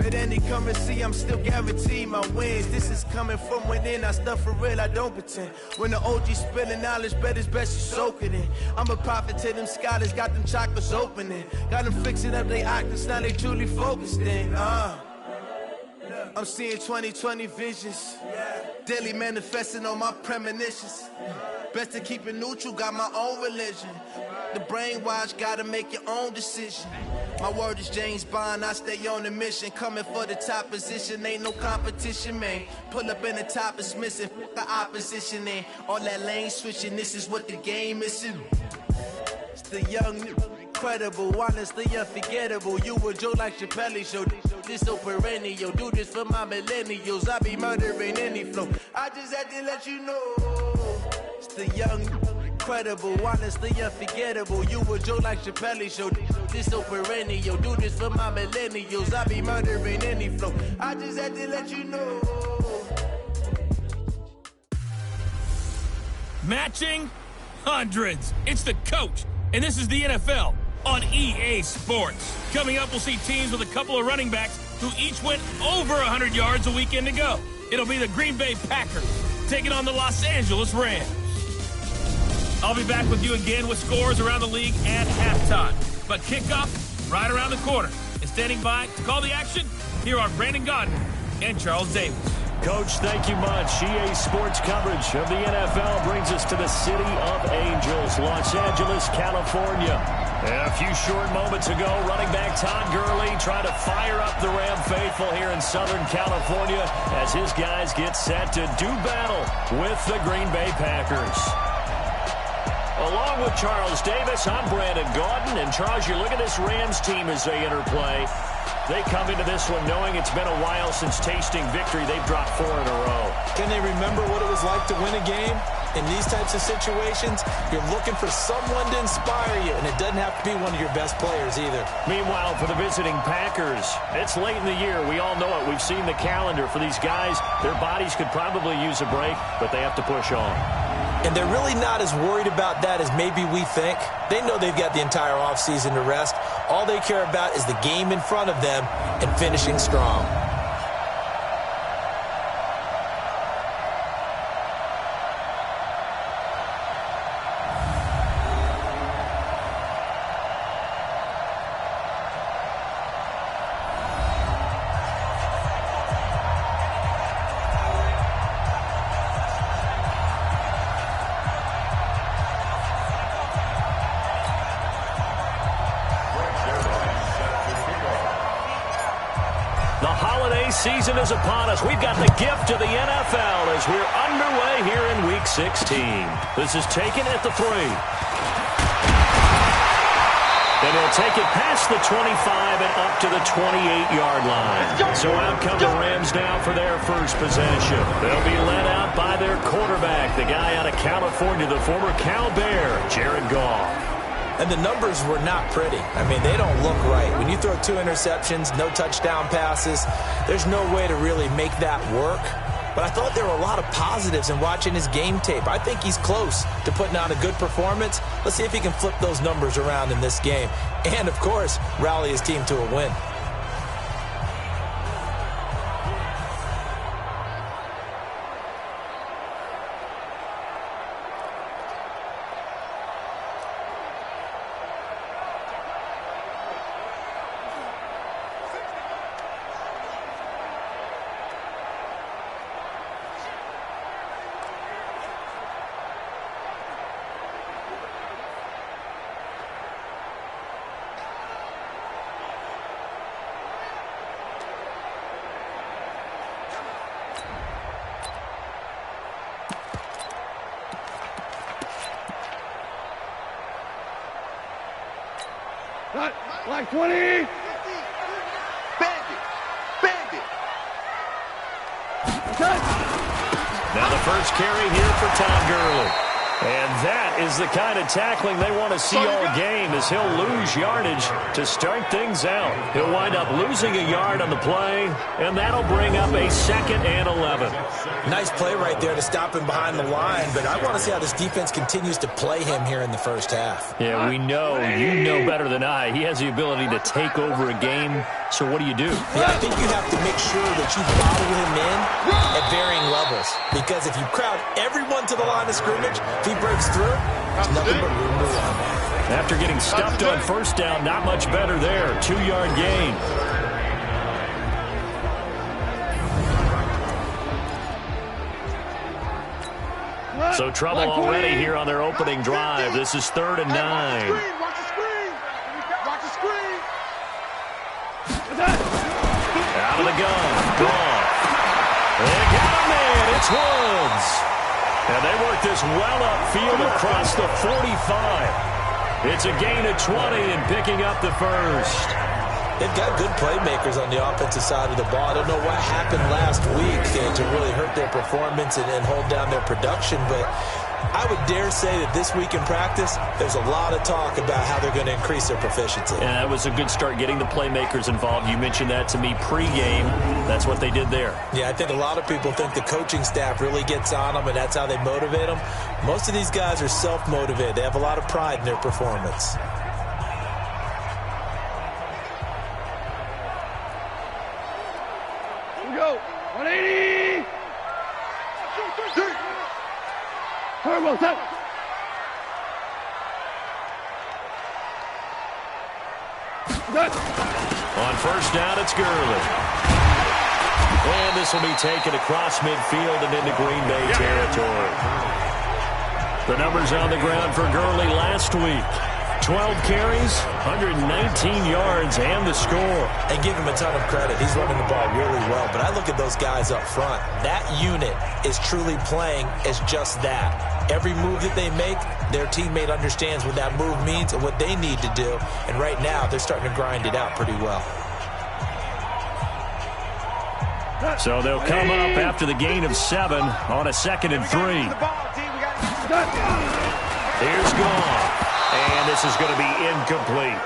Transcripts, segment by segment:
At any currency, I'm still guaranteed my wins. This is coming from within. I stuff for real, I don't pretend. When the OG spilling knowledge, bet it's best you soak it in. I'm a prophet to them scholars, got them chakras opening. Got them fixing up they octaves, now they truly focused in. I'm seeing 2020 visions. Daily manifesting on my premonitions. Best to keep it neutral, got my own religion. The brainwash, gotta make your own decision. My word is James Bond, I stay on the mission. Coming for the top position, ain't no competition, man. Pull up in the top is missing, the opposition in. All that lane switching, this is what the game is. It's the young, incredible, honestly unforgettable. You a joke like Chappelle show. This so perennial, do this for my millennials. I be murdering any flow. I just had to let you know. It's the young, incredible, honestly unforgettable. You a joke like Chappelle show. This so perennial, do this for my millennials. I be murdering any flow. I just had to let you know. Matching hundreds. It's the coach, and this is the NFL on EA Sports. Coming up, we'll see teams with a couple of running backs who each went over 100 yards a weekend ago. It'll be the Green Bay Packers taking on the Los Angeles Rams. I'll be back with you again with scores around the league at halftime. But kickoff right around the corner. And standing by to call the action, here are Brandon Gaudin and Charles Davis. Coach, thank you much. EA Sports coverage of the NFL brings us to the City of Angels, Los Angeles, California. A few short moments ago, running back Todd Gurley trying to fire up the Ram faithful here in Southern California as his guys get set to do battle with the Green Bay Packers. Along with Charles Davis, I'm Brandon Gaudin. And Charles, you look at this Rams team as they interplay. They come into this one knowing it's been a while since tasting victory. They've dropped 4 in a row. Can they remember what it was like to win a game? In these types of situations, you're looking for someone to inspire you, and it doesn't have to be one of your best players either. Meanwhile, for the visiting Packers, it's late in the year. We all know it. We've seen the calendar for these guys. Their bodies could probably use a break, but they have to push on. And they're really not as worried about that as maybe we think. They know they've got the entire offseason to rest. All they care about is the game in front of them and finishing strong. Season is upon us. We've got the gift of the NFL as we're underway here in Week 16. This is taken at the 3. And he'll take it past the 25 and up to the 28-yard line. So out come the Rams now for their first possession. They'll be led out by their quarterback, the guy out of California, the former Cal Bear, Jared Goff. And the numbers were not pretty. I mean, they don't look right. When you throw 2 interceptions, no touchdown passes, there's no way to really make that work. But I thought there were a lot of positives in watching his game tape. I think he's close to putting on a good performance. Let's see if he can flip those numbers around in this game. And, of course, rally his team to a win. Like 20. Bandit. Now the first carry here for Todd Gurley. And that is the kind of tackling they want to see all game, as he'll lose yardage to start things out. He'll wind up losing a yard on the play, and that'll bring up a 2nd and 11. Nice play right there to stop him behind the line, but I want to see how this defense continues to play him here in the first half. Yeah, we know, you know better than I, he has the ability to take over a game, so what do you do? Yeah, I think you have to make sure that you bottle him in at varying levels, because if you crowd everyone to the line of scrimmage, if he breaks through, there's nothing but room to run. After getting stuffed on first down, not much better there. 2-yard gain. So trouble already here on their opening drive. This is 3rd and 9. Watch the screen. Watch the screen. Out of the gun. Gone. They got him in. It's Woods. And they work this well upfield across the 45. It's a gain of 20 and picking up the first. They've got good playmakers on the offensive side of the ball. I don't know what happened last week to really hurt their performance and hold down their production, but I would dare say that this week in practice, there's a lot of talk about how they're going to increase their proficiency. And that was a good start, getting the playmakers involved. You mentioned that to me pregame. That's what they did there. Yeah, I think a lot of people think the coaching staff really gets on them, and that's how they motivate them. Most of these guys are self-motivated. They have a lot of pride in their performance. Here we go. 180. Turbo set. On first down, it's Gurley. And this will be taken across midfield and into Green Bay territory. The numbers on the ground for Gurley last week. 12 carries, 119 yards, and the score. And give him a ton of credit. He's running the ball really well. But I look at those guys up front. That unit is truly playing as just that. Every move that they make, their teammate understands what that move means and what they need to do. And right now, they're starting to grind it out pretty well. So they'll come up after the gain of 7 on a 2nd and 3. Here's Gone. And this is going to be incomplete.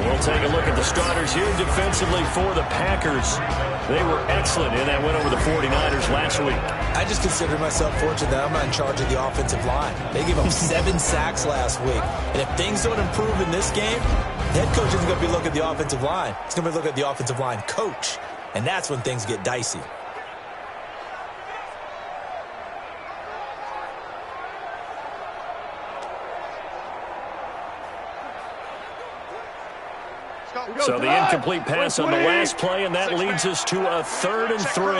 We'll take a look at the starters here defensively for the Packers. They were excellent in that win over the 49ers last week. I just consider myself fortunate that I'm not in charge of the offensive line. They gave up 7 sacks last week. And if things don't improve in this game, the head coach isn't going to be looking at the offensive line. He's going to be looking at the offensive line coach. And that's when things get dicey. So the incomplete pass on the last play, and that leads us to a 3rd and 3.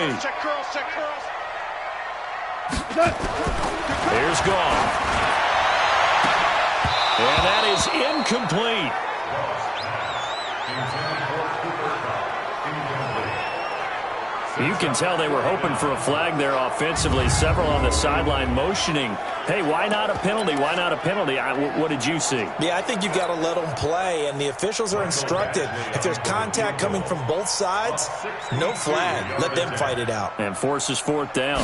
Here's Gone. And that is incomplete. You can tell they were hoping for a flag there offensively. Several on the sideline motioning, hey, why not a penalty? Why not a penalty? What did you see? Yeah, I think you've got to let them play, and the officials are instructed. If there's contact coming from both sides, no flag. Let them fight it out. And forces 4th down.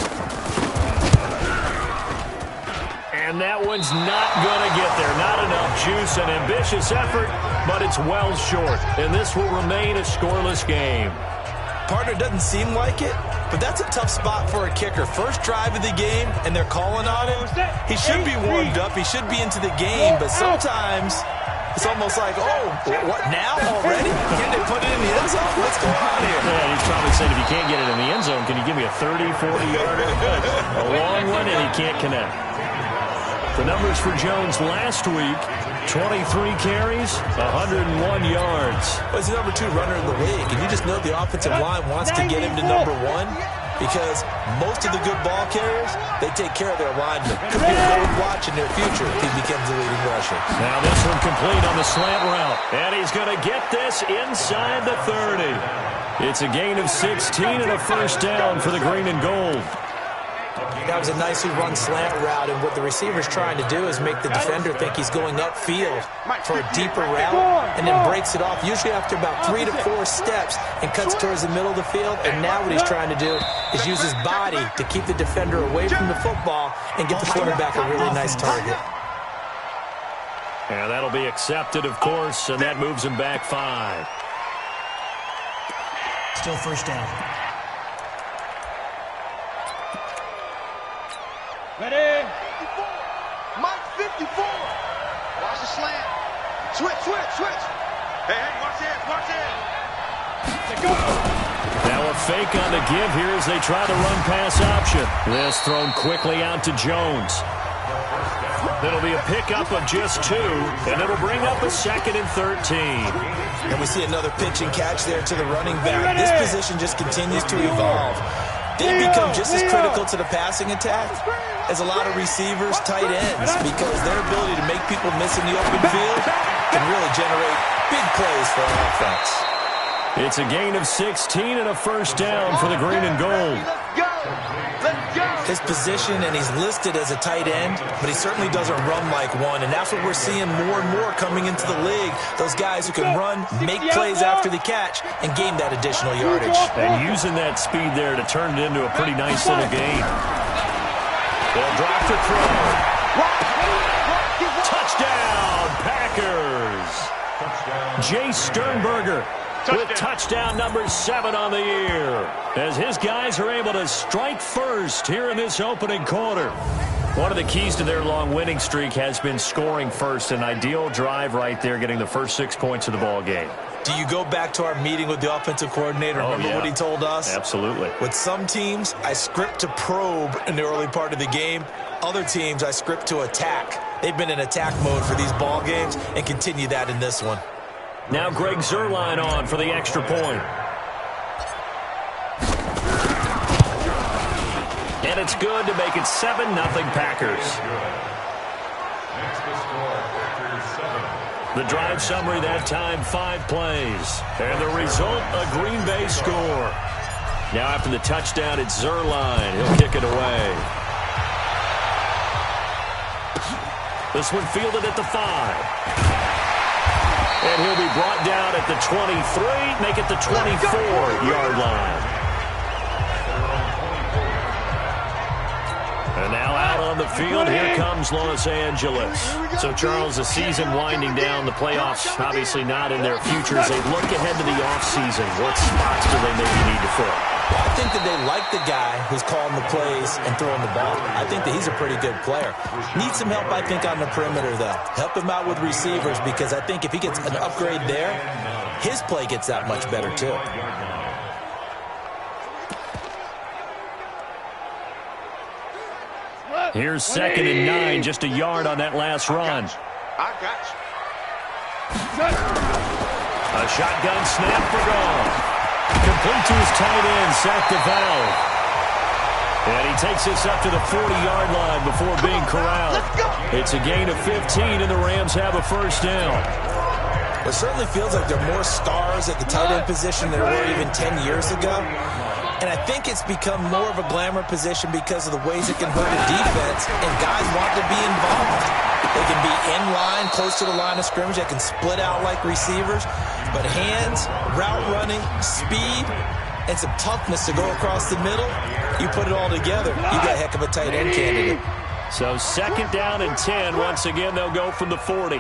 And that one's not going to get there. Not enough juice. An ambitious effort, but it's well short. And this will remain a scoreless game. Partner, doesn't seem like it, but that's a tough spot for a kicker. First drive of the game, and they're calling on him. He should be warmed up. He should be into the game, but sometimes it's almost like, oh, what, now already? Can they put it in the end zone? What's going on here? Yeah, he's probably saying, if you can't get it in the end zone, can you give me a 30, 40-yarder? A long one, and he can't connect. The numbers for Jones last week: 23 carries, 101 yards. Well, he's the number 2 runner in the league, and you just know the offensive line wants to get him to number 1 because most of the good ball carriers, they take care of their linemen. Could be a gold watch in their future if he becomes the leading rusher. Now this one complete on the slant route, and he's going to get this inside the 30. It's a gain of 16 and a first down for the green and gold. That was a nicely run slant route, and what the receiver's trying to do is make the defender think he's going upfield for a deeper route, and then breaks it off, usually after about 3 to 4 steps, and cuts towards the middle of the field. And now what he's trying to do is use his body to keep the defender away from the football and get the quarterback a really nice target. And that'll be accepted, of course, and that moves him back 5. Still first down. Ready? 54. Mike 54. Watch the slant. Switch. Hey, watch it. Now a fake on the give here as they try the run-pass option. This thrown quickly out to Jones. It'll be a pickup of just 2, and it'll bring up a 2nd and 13. And we see another pitch and catch there to the running back. This position just continues to evolve. They become just as critical to the passing attack as a lot of receivers, tight ends, because their ability to make people miss in the open field can really generate big plays for an offense. It's a gain of 16 and a first down for the green and gold. His position, and he's listed as a tight end, but he certainly doesn't run like one, and that's what we're seeing more and more coming into the league. Those guys who can run, make plays after the catch, and gain that additional yardage. And using that speed there to turn it into a pretty nice little gain. They'll drop to throw. Touchdown, Packers! Jay Sternberger with touchdown number 7 on the year, as his guys are able to strike first here in this opening quarter. One of the keys to their long winning streak has been scoring first. An ideal drive right there, getting the first 6 points of the ball game. Do you go back to our meeting with the offensive coordinator? Remember what he told us? Absolutely. With some teams, I script to probe in the early part of the game. Other teams, I script to attack. They've been in attack mode for these ball games and continue that in this one. Now Greg Zuerlein on for the extra point. And it's good to make it 7-0 Packers. The drive summary that time, 5 plays. And the result, a Green Bay score. Now after the touchdown, it's Zuerlein. He'll kick it away. This one fielded at the 5. And he'll be brought down at the 23, make it the 24-yard line. And now out on the field, here comes Los Angeles. So, Charles, the season winding down, the playoffs obviously not in their future. As they look ahead to the offseason, what spots do they maybe need to fill? Well, I think that they like the guy who's calling the plays and throwing the ball. I think that he's a pretty good player. Needs some help, I think, on the perimeter, though. Help him out with receivers, because I think if he gets an upgrade there, his play gets that much better, too. Here's 2nd and 9, just a yard on that last run. I got you. A shotgun snap for Goff. Complete to his tight end, Zach DeVal. And he takes this up to the 40-yard line before being corralled. It's a gain of 15, and the Rams have a first down. It certainly feels like there are more stars at the tight end position than there were even 10 years ago. And I think it's become more of a glamour position because of the ways it can hurt a defense, and guys want to be involved. They can be in line, close to the line of scrimmage. They can split out like receivers. But hands, route running, speed, and some toughness to go across the middle, you put it all together, you got a heck of a tight end candidate. So 2nd down and 10. Once again, they'll go from the 40.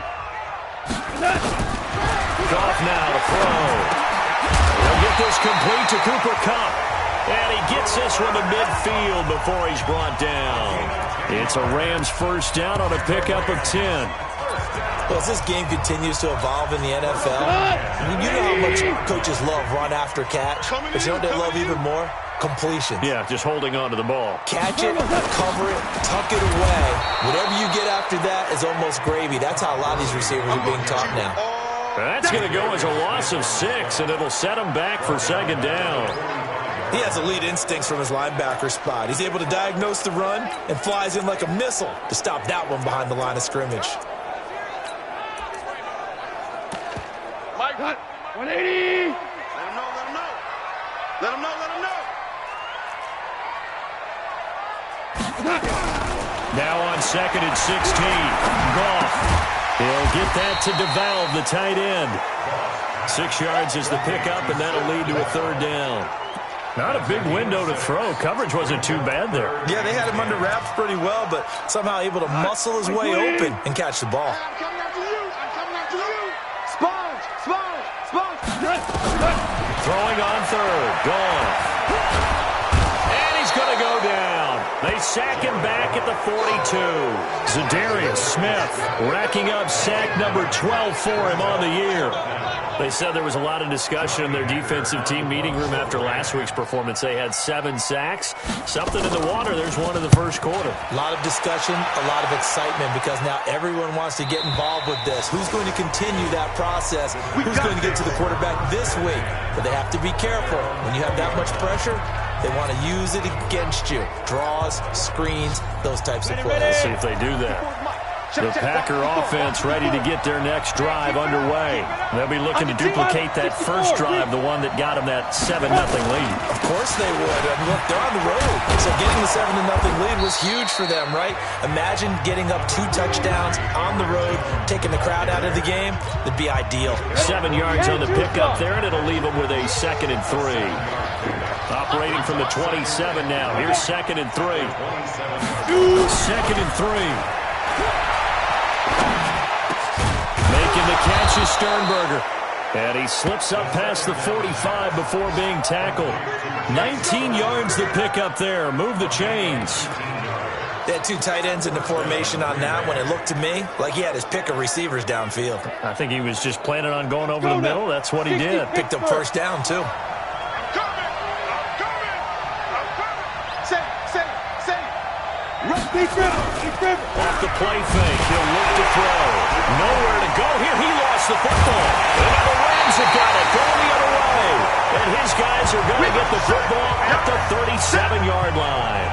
Goff now to throw. They'll get this complete to Cooper Kupp. And he gets this one to midfield before he's brought down. It's a Rams first down on a pickup of 10. Well, as this game continues to evolve in the NFL, you know how much coaches love run after catch, but you know what they love even more? Completions. Yeah, just holding on to the ball. Catch it, cover it, tuck it away. Whatever you get after that is almost gravy. That's how a lot of these receivers are being taught now. That's going to go as a loss of 6, and it'll set him back for 2nd down. He has elite instincts from his linebacker spot. He's able to diagnose the run and flies in like a missile to stop that one behind the line of scrimmage. Mike, 180. Let him know, let him know. Let him know, let him know. Now on 2nd and 16. Goff. He'll get that to DeValve, the tight end. 6 yards is the pickup, and that'll lead to a 3rd down. Not a big window to throw. Coverage wasn't too bad there. Yeah, they had him under wraps pretty well, but somehow able to muscle his way open and catch the ball. I'm coming after you. I'm coming after you. Sponge, sponge, sponge. Throwing on 3rd. Gone. And he's going to go down. They sack him back at the 42. Zadarius Smith racking up sack number 12 for him on the year. They said there was a lot of discussion in their defensive team meeting room after last week's performance. They had 7 sacks. Something in the water. There's one in the first quarter. A lot of discussion, a lot of excitement, because now everyone wants to get involved with this. Who's going to continue that process? Who's going to get to the quarterback this week? But they have to be careful. When you have that much pressure, they want to use it against you. Draws, screens, those types of plays. Let's see if they do that. The Packer offense ready to get their next drive underway. They'll be looking to duplicate that first drive, the one that got them that 7-0 lead. Of course they would. I mean, look, they're on the road. So getting the 7-0 lead was huge for them, right? Imagine getting up 2 touchdowns on the road, taking the crowd out of the game. That'd be ideal. 7 yards on the pickup there, and it'll leave them with a 2nd and 3. Operating from the 27 now. Here's 2nd and 3. 2nd and 3. Making the catch is Sternberger. And he slips up past the 45 before being tackled. 19 yards the pickup there. Move the chains. They had 2 tight ends in the formation on that one. It looked to me like he had his pick of receivers downfield. I think he was just planning on going over the middle. That's what he did. Picked up first down, too. Off the play fake, he'll look to throw. Nowhere to go here. He lost the football. And now the Rams have got it going the other way. And his guys are going to get the football at the 37-yard line.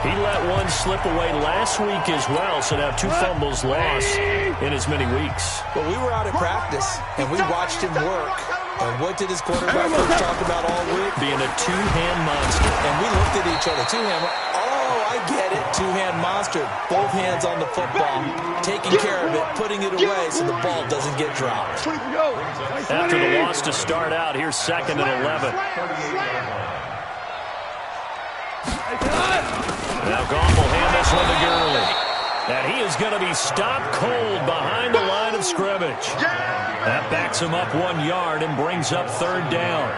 He let one slip away last week as well, so now 2 fumbles lost in as many weeks. Well, we were out at practice, and we watched him work. And what did his quarterback coach talk about all week? Being a 2-hand monster. And we looked at each other. 2-hand. I get it. 2-hand monster. Both hands on the football. Taking care of it. Putting it away so the ball doesn't get dropped. After the loss to start out, here's 2nd and 11. Now Goff will hand this one to Gurley. And he is going to be stopped cold behind the line of scrimmage. That backs him up 1 yard and brings up 3rd down.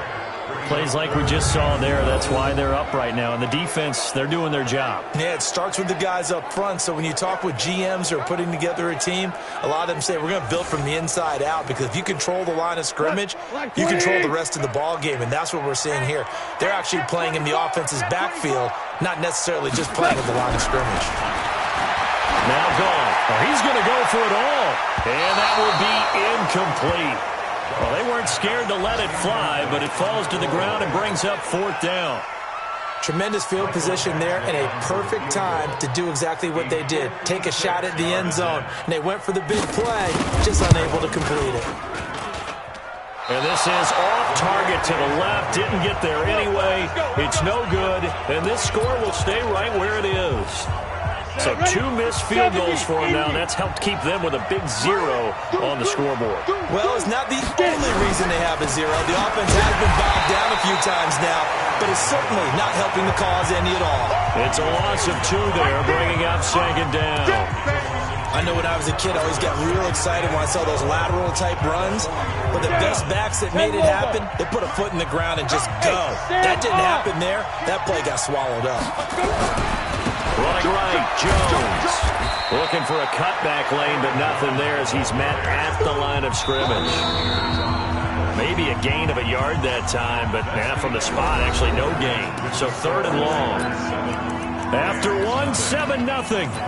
Plays like we just saw there. That's why they're up right now. And the defense, they're doing their job. Yeah, it starts with the guys up front. So when you talk with GMs who are putting together a team, a lot of them say we're going to build from the inside out, because if you control the line of scrimmage, you control the rest of the ball game. And that's what we're seeing here. They're actually playing in the offense's backfield, not necessarily just playing with the line of scrimmage. Now gone. Well, he's going to go for it all. And that will be incomplete. Well, they weren't scared to let it fly, but it falls to the ground and brings up 4th down. Tremendous field position there and a perfect time to do exactly what they did. Take a shot at the end zone. And they went for the big play, just unable to complete it. And this is off target to the left. Didn't get there anyway. It's no good. And this score will stay right where it is. So 2 missed field goals for them now. That's helped keep them with a big 0 on the scoreboard. Well, it's not the only reason they have a 0. The offense has been bogged down a few times now, but it's certainly not helping the cause any at all. It's a loss of 2 there, bringing up 2nd down. I know when I was a kid, I always got real excited when I saw those lateral-type runs. But the best backs that made it happen, they put a foot in the ground and just go. That didn't happen there. That play got swallowed up. Running right, Jones. Looking for a cutback lane, but nothing there as he's met at the line of scrimmage. Maybe a gain of a yard that time, but from the spot, actually no gain. So 3rd and long. After 7-0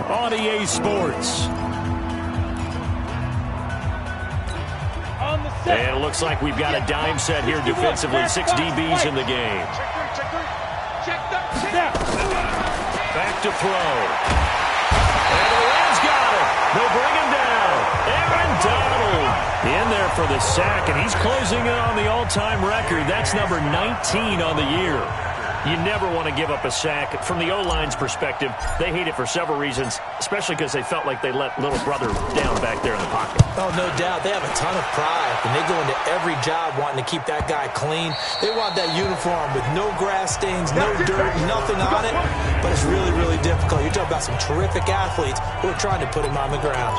on EA Sports. And it looks like we've got a dime set here defensively. 6 DBs in the game. Back to throw. And the Rams got it. They'll bring him down. Aaron Donald in there for the sack, and he's closing in on the all-time record. That's number 19 on the year. You never want to give up a sack. From the O-line's perspective, they hate it for several reasons, especially because they felt like they let little brother down back there in the pocket. Oh, no doubt. They have a ton of pride, and they go into every job wanting to keep that guy clean. They want that uniform with no grass stains, no dirt, nothing on it, but it's really, really difficult. You're talking about some terrific athletes who are trying to put him on the ground.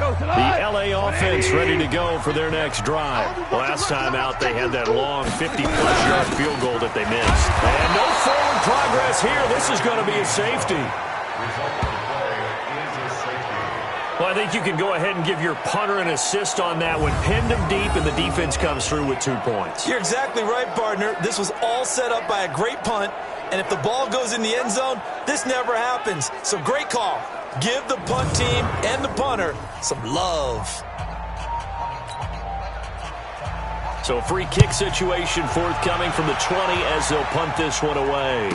The L.A. offense ready to go for their next drive. Last time out, they had that long 50-plus yard field goal that they missed. And no forward progress here. This is going to be a safety. Well, I think you can go ahead and give your punter an assist on that one. Pinned him deep, and the defense comes through with 2 points. You're exactly right, partner. This was all set up by a great punt, and if the ball goes in the end zone, this never happens. So great call. Give the punt team and the punter some love. So a free kick situation forthcoming from the 20 as they'll punt this one away.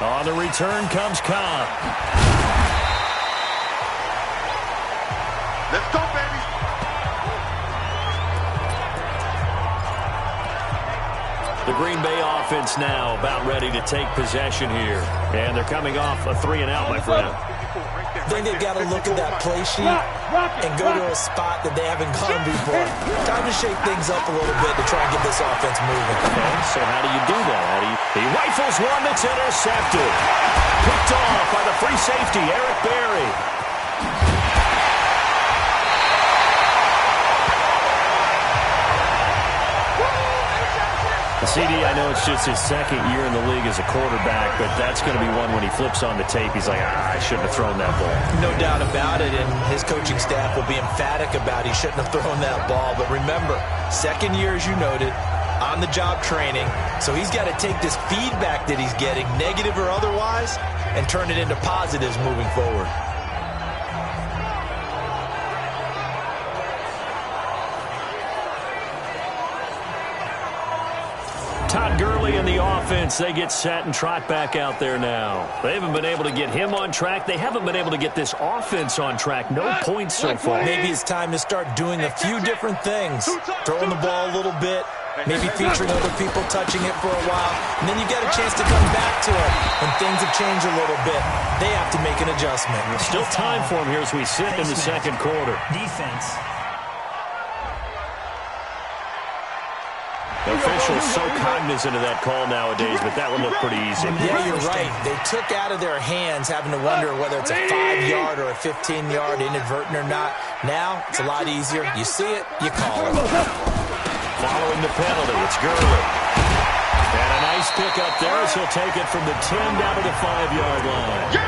On the return comes Cobb. Let's go, baby. The Green Bay offense now about ready to take possession here. And they're coming off a 3-and-out, my friend. I think they've got to look at that play sheet and go to a spot that they haven't gone before. Time to shake things up a little bit to try and get this offense moving. Okay, so how do you do that? He rifles one that's intercepted. Picked off by the free safety, Eric Berry. CD, I know it's just his second year in the league as a quarterback, but that's going to be one when he flips on the tape. He's like, I shouldn't have thrown that ball. No doubt about it, and his coaching staff will be emphatic about he shouldn't have thrown that ball. But remember, second year, as you noted, on-the-job training, so he's got to take this feedback that he's getting, negative or otherwise, and turn it into positives moving forward. Todd Gurley and the offense, they get set and trot back out there now. They haven't been able to get him on track. They haven't been able to get this offense on track. No points so far. Maybe it's time to start doing a few different things. Throwing the ball a little bit, maybe featuring other people touching it for a while, and then you get a chance to come back to it. When things have changed a little bit, they have to make an adjustment. Still time for him here as we sit in the second quarter. Defense. The officials so cognizant of that call nowadays, but that would look pretty easy. Yeah, you're right. They took out of their hands having to wonder whether it's a 5-yard or a 15-yard, inadvertent or not. Now, it's a lot easier. You see it, you call it. Following the penalty, it's Gurley. And a nice pick up there as he'll take it from the 10 down to the 5-yard line.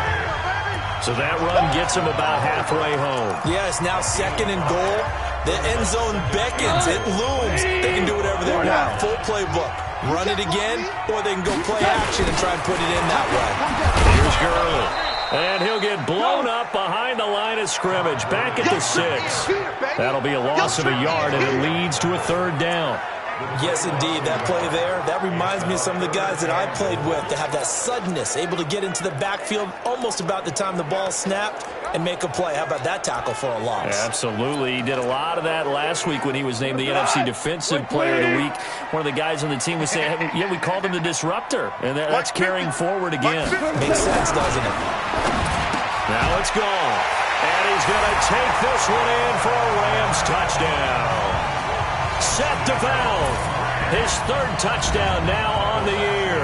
So that run gets him about halfway home. Yeah, it's now second and goal. The end zone beckons. It looms. They can do whatever they want. Full playbook. Run it again, or they can go play action and try and put it in that way. Here's Gurley. And he'll get blown up behind the line of scrimmage. Back at the 6. That'll be a loss of a yard, and it leads to a 3rd down. Yes, indeed. That play there, that reminds me of some of the guys that I played with to have that suddenness, able to get into the backfield almost about the time the ball snapped and make a play. How about that tackle for a loss? Yeah, absolutely. He did a lot of that last week when he was named the NFC Defensive Player of the Week. One of the guys on the team was saying, yeah, we called him the disruptor, and that's carrying forward again. Makes sense, doesn't it? Now it's gone. And he's going to take this one in for a Rams touchdown. Set to valve. His 3rd touchdown now on the year,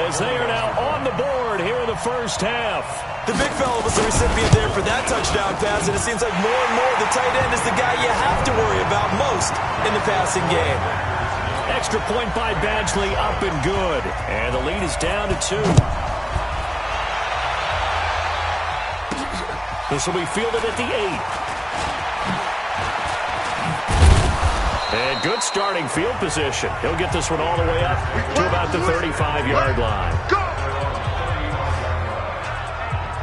as they are now on the board here in the first half. The big fella was the recipient there for that touchdown pass, and it seems like more and more the tight end is the guy you have to worry about most in the passing game. Extra point by Badgley, up and good. And the lead is down to 2. This will be fielded at the 8. And good starting field position. He'll get this one all the way up to about the 35-yard line.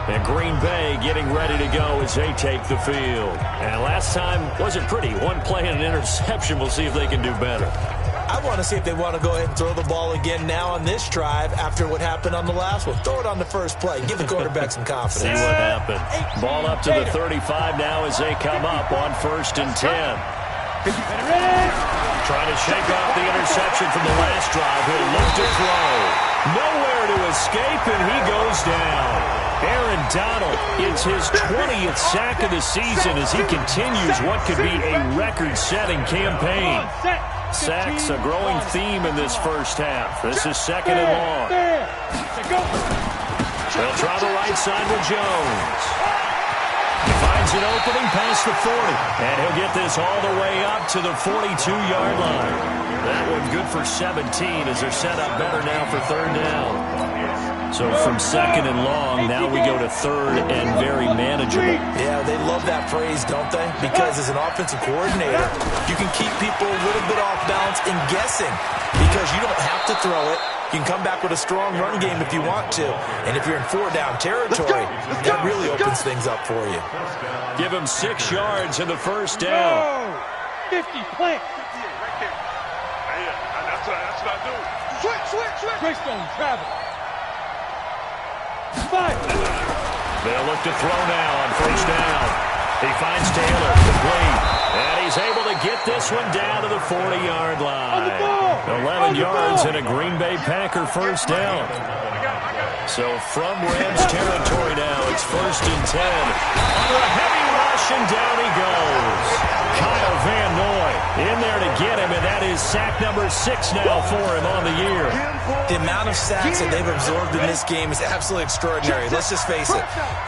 And Green Bay getting ready to go as they take the field. And last time wasn't pretty. One play and an interception. We'll see if they can do better. I want to see if they want to go ahead and throw the ball again now on this drive after what happened on the last one. Throw it on the first play. Give the quarterback some confidence. See what happened. Ball up to the 35 now as they come up on 1st and 10. Trying to shake off the interception from the last drive. He'll look to throw. Nowhere to escape, and he goes down. Aaron Donald, it's his 20th sack of the season as he continues what could be a record-setting campaign. Sacks a growing theme in this first half. This is second and long. They'll try the right side with Jones. He finds an opening past the 40, and he'll get this all the way up to the 42-yard line. That one good for 17 as they're set up better now for third down. So from second and long, now we go to third and very manageable. Yeah, they love that phrase, don't they? Because as an offensive coordinator, you can keep people a little bit off balance and guessing because you don't have to throw it. You can come back with a strong run game if you want to. And if you're in four-down territory, that really opens things up for you. Give him 6 yards in the first down. 50, plant. That's what I do. Switch. Greystone, travel. 5. They'll look to throw now on first down. He finds Taylor complete. And he's able to get this one down to the 40-yard line. 11 yards and a Green Bay Packer first down. So from Rams territory now, it's first and 10. Under a heavy rush, and down he goes. Kyle Van Noy in there to get him, and that is sack number 6 now for him on the year. The amount of sacks that they've absorbed in this game is absolutely extraordinary. Let's just face it.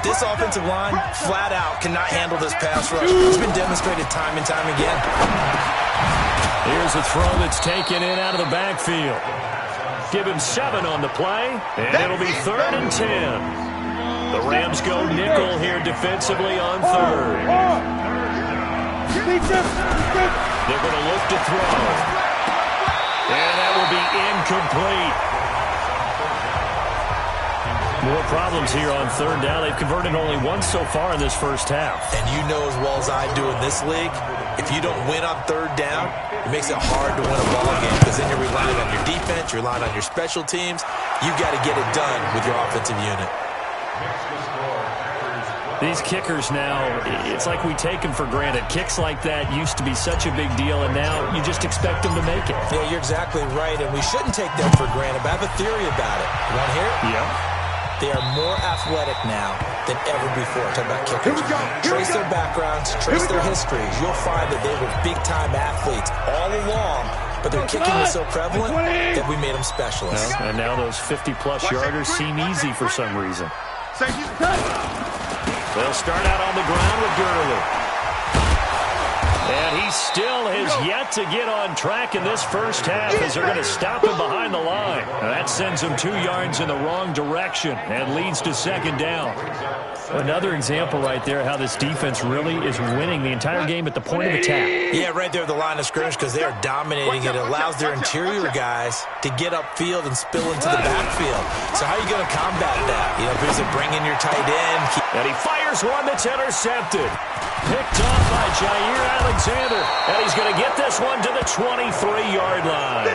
This offensive line, flat out, cannot handle this pass rush. It's been demonstrated time and time again. Here's a throw that's taken in out of the backfield. Give him 7 on the play, and it'll be third and 10. The Rams go nickel here defensively on third. They're going to look to throw. And that will be incomplete. More problems here on third down. They've converted only once so far in this first half. And you know as well as I do in this league, if you don't win on third down, it makes it hard to win a ball game because then you're relying on your defense, you're relying on your special teams. You've got to get it done with your offensive unit. These kickers now, it's like we take them for granted. Kicks like that used to be such a big deal, and now you just expect them to make it. Yeah, you're exactly right, and we shouldn't take them for granted, but I have a theory about it. You want to hear it? Yeah. They are more athletic now than ever before. Talk about kickers. Trace their backgrounds, trace their histories. You'll find that they were big-time athletes all along, but their kicking was so prevalent that we made them specialists. Well, and now those 50-plus yarders seem easy for some reason. They'll start out on the ground with Gurley. And he still has yet to get on track in this first half as they're going to stop him behind the line. Now that sends him 2 yards in the wrong direction and leads to second down. Another example right there how this defense really is winning the entire game at the point of attack. Yeah, right there at the line of scrimmage because they are dominating. It allows their interior guys to get upfield and spill into the backfield. So how are you going to combat that? You know, because bring in your tight end. And he fires one that's intercepted. Picked off by Jair Alexander. And he's going to get this one to the 23-yard line.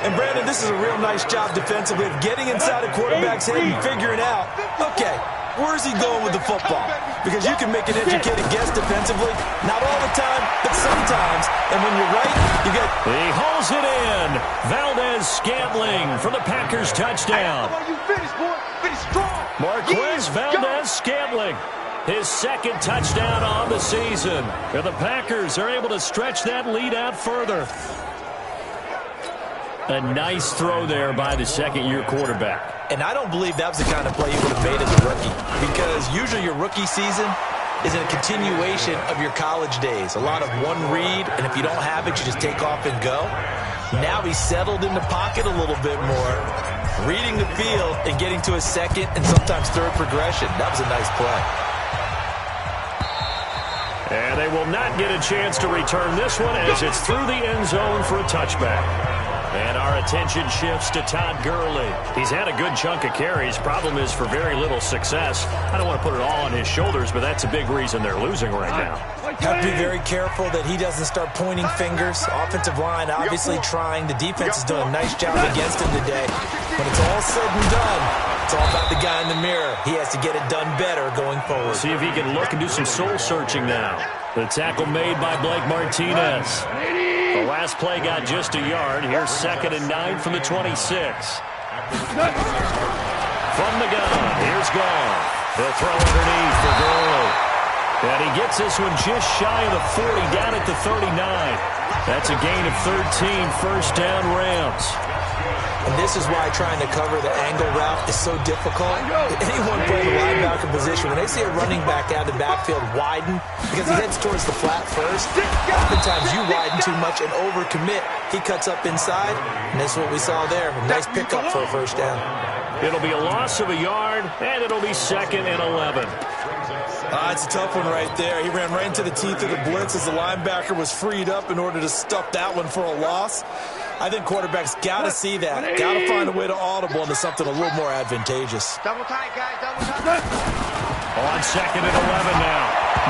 And, Brandon, this is a real nice job defensively of getting inside a quarterback's head and figuring out, okay, where's he going with the football? Because you can make an educated guess defensively. Not all the time, but sometimes. And when you're right, you get... He holds it in. Valdez-Scantling for the Packers touchdown. You finish, boy. Finish strong. Marquez Valdez-Scantling. His second touchdown on the season. And the Packers are able to stretch that lead out further. A nice throw there by the second-year quarterback. And I don't believe that was the kind of play you would have made as a rookie. Because usually your rookie season is a continuation of your college days. A lot of one read, and if you don't have it, you just take off and go. Now he's settled in the pocket a little bit more, reading the field and getting to a second and sometimes third progression. That was a nice play. And they will not get a chance to return this one as it's through the end zone for a touchback. And our attention shifts to Todd Gurley. He's had a good chunk of carries. Problem is for very little success. I don't want to put it all on his shoulders, but that's a big reason they're losing right now. Have to be very careful that he doesn't start pointing fingers. Offensive line obviously trying. The defense is doing a nice job against him today. When it's all said and done, it's all about the guy in the mirror. He has to get it done better going forward. See if he can look and do some soul searching now. The tackle made by Blake Martinez. The last play got just a yard. Here's 2nd and 9 from the 26. From the gun, here's Goff. He'll throw underneath for Gurley. And he gets this one just shy of the 40, down at the 39. That's a gain of 13, first down Rams. And this is why trying to cover the angle route is so difficult. Anyone playing the linebacker position, when they see a running back out of the backfield widen, because he heads towards the flat first, oftentimes you widen too much and overcommit. He cuts up inside, and that's what we saw there. A nice pickup for a first down. It'll be a loss of a yard, and it'll be 2nd and 11. It's a tough one right there. He ran right into the teeth of the blitz as the linebacker was freed up in order to stuff that one for a loss. I think quarterbacks got to see that. Got to find a way to audible into something a little more advantageous. Double tight, guys. Double tight. On 2nd and 11 now.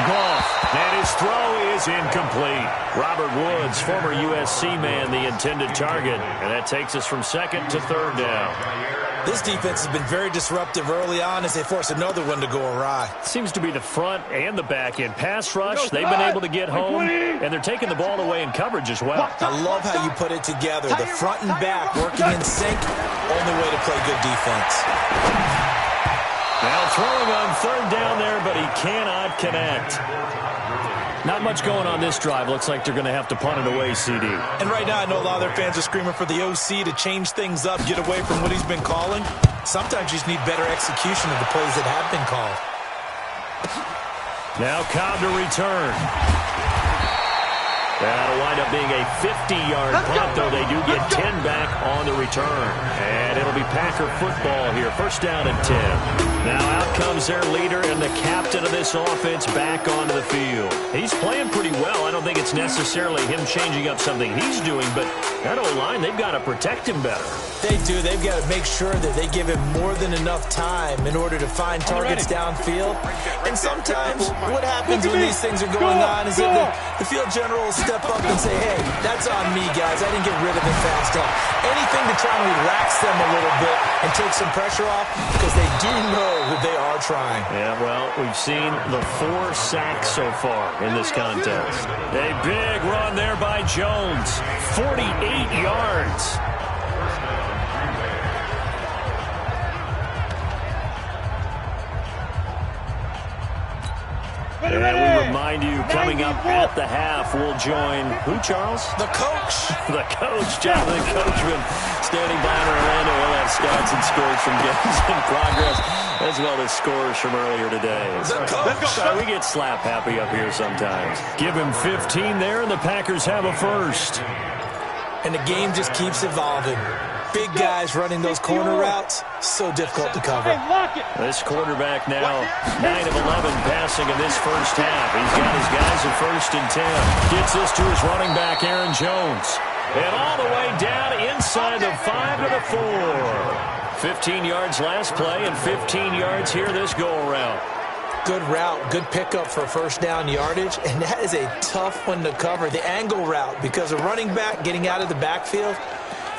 Goff. And his throw is incomplete. Robert Woods, former USC man, the intended target. And that takes us from 2nd to 3rd down. This defense has been very disruptive early on as they force another one to go awry. Seems to be the front and the back end. Pass rush, they've been able to get home, and they're taking the ball away in coverage as well. I love how you put it together. The front and back working in sync, only way to play good defense. Now throwing on 3rd down there, but he cannot connect. Not much going on this drive. Looks like they're going to have to punt it away, CD. And right now, I know a lot of their fans are screaming for the OC to change things up, get away from what he's been calling. Sometimes you just need better execution of the plays that have been called. Now Cobb to return. That'll wind up being a 50-yard punt, though they do get 10 back on the return. And it'll be Packer football here. First down and 10. Now out comes their leader and the captain of this offense back onto the field. He's playing pretty well. I don't think it's necessarily him changing up something he's doing, but that O-line, they've got to protect him better. They do. They've got to make sure that they give him more than enough time in order to find targets downfield. And sometimes what happens when these things are going on is that the field general will step up and say, hey, that's on me, guys. I didn't get rid of it fast enough. Anything to try and relax them a little bit and take some pressure off, because they do know that they are trying. Yeah, well, we've seen the 4 sacks so far in this contest. A big run there by Jones. 48 yards. And we remind you, coming up at the half, we'll join who, Charles? The coach. The coach, Jonathan Coachman, standing by in Orlando. We'll have stats and scores from games in progress, as well as scores from earlier today. The coach. We get slap happy up here sometimes. Give him 15 there, and the Packers have a first. And the game just keeps evolving. Big guys running those corner routes, so difficult to cover. This quarterback now, 9 of 11 passing in this first half. He's got his guys at 1st and 10. Gets this to his running back, Aaron Jones. And all the way down inside the 5 to the 4. 15 yards last play and 15 yards here this go-around. Good route, good pickup for first down yardage, and that is a tough one to cover. The angle route, because a running back getting out of the backfield,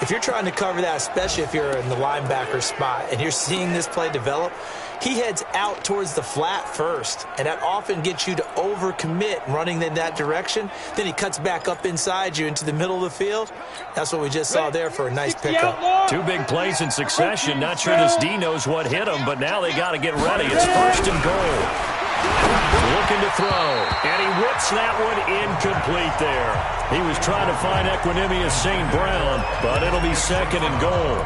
if you're trying to cover that, especially if you're in the linebacker spot and you're seeing this play develop, he heads out towards the flat first, and that often gets you to overcommit running in that direction. Then he cuts back up inside you into the middle of the field. That's what we just saw there for a nice pickup. 2 big plays in succession. Not sure this D knows what hit him, but now they got to get ready. It's 1st and goal. Looking to throw, and he whips that one incomplete there. He was trying to find Equanimous St. Brown, but it'll be 2nd and goal.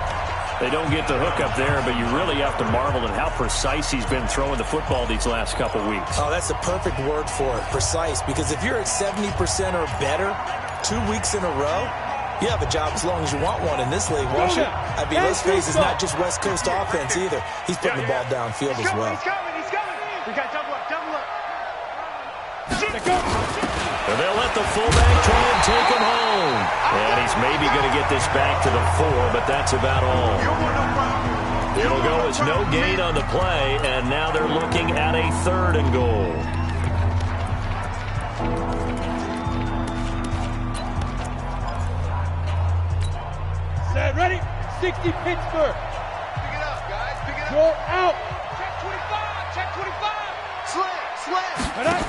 They don't get the hook up there, but you really have to marvel at how precise he's been throwing the football these last couple weeks. Oh, that's the perfect word for it, precise, because if you're at 70% or better 2 weeks in a row, you have a job as long as you want one in this league, won't you? I mean, let's face it, it's not just West Coast offense either. He's putting the ball downfield as well. He's coming. We got double up. And they'll let the fullback try and take him home. And he's maybe going to get this back to the 4, but that's about all. It'll go as no gain on the play, and now they're looking at a 3rd and goal. Set, ready? 60 Pittsburgh. Pick it up, guys. Pick it up. You're out. Check 25. Check 25. Slam. Right up.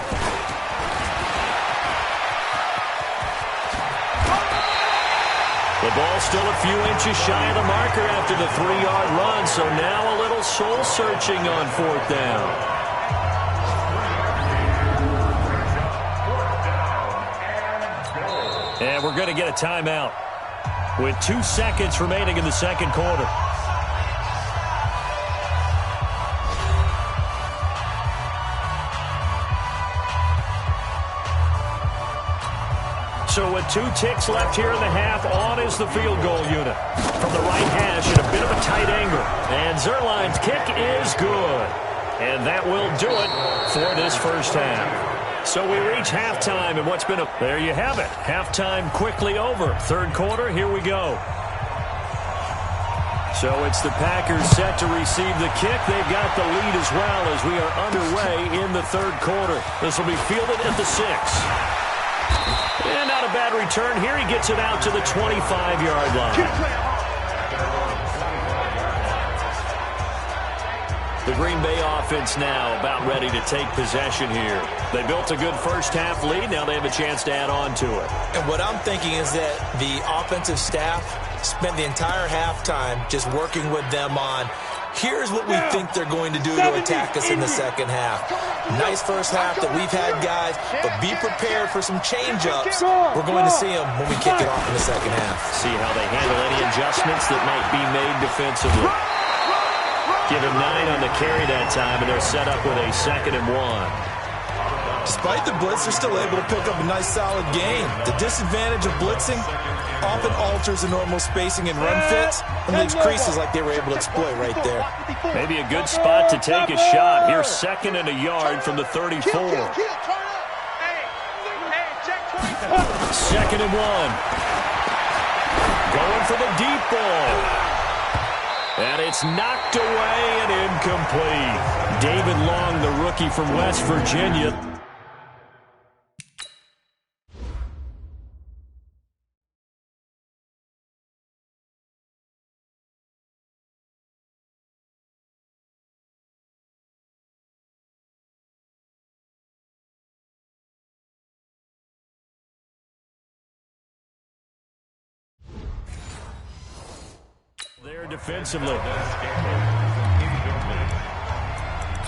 The ball still a few inches shy of the marker after the 3-yard run, so now a little soul-searching on 4th down. And we're going to get a timeout with 2 seconds remaining in the second quarter. So with 2 ticks left here in the half, on is the field goal unit. From the right hash at a bit of a tight angle. And Zuerlein's kick is good. And that will do it for this first half. So we reach halftime, and what's been a... There you have it. Halftime quickly over. Third quarter, here we go. So it's the Packers set to receive the kick. They've got the lead as well as we are underway in the third quarter. This will be fielded at the 6. And not a bad return here. He gets it out to the 25-yard line. The Green Bay offense now about ready to take possession here. They built a good first-half lead. Now they have a chance to add on to it. And what I'm thinking is that the offensive staff spent the entire halftime just working with them on, here's what we think they're going to do to attack us in the second half. Nice first half that we've had, guys, but be prepared for some change-ups. We're going to see them when we kick it off in the second half. See how they handle any adjustments that might be made defensively. Give him 9 on the carry that time, and they're set up with a 2nd and 1. Despite the blitz, they're still able to pick up a nice, solid gain. The disadvantage of blitzing often alters the normal spacing and run fits and leaves creases like they were able to exploit right there. Maybe a good spot to take a shot. Here's 2nd and a yard from the 34. 2nd and 1. Going for the deep ball. And it's knocked away and incomplete. David Long, the rookie from West Virginia. There defensively.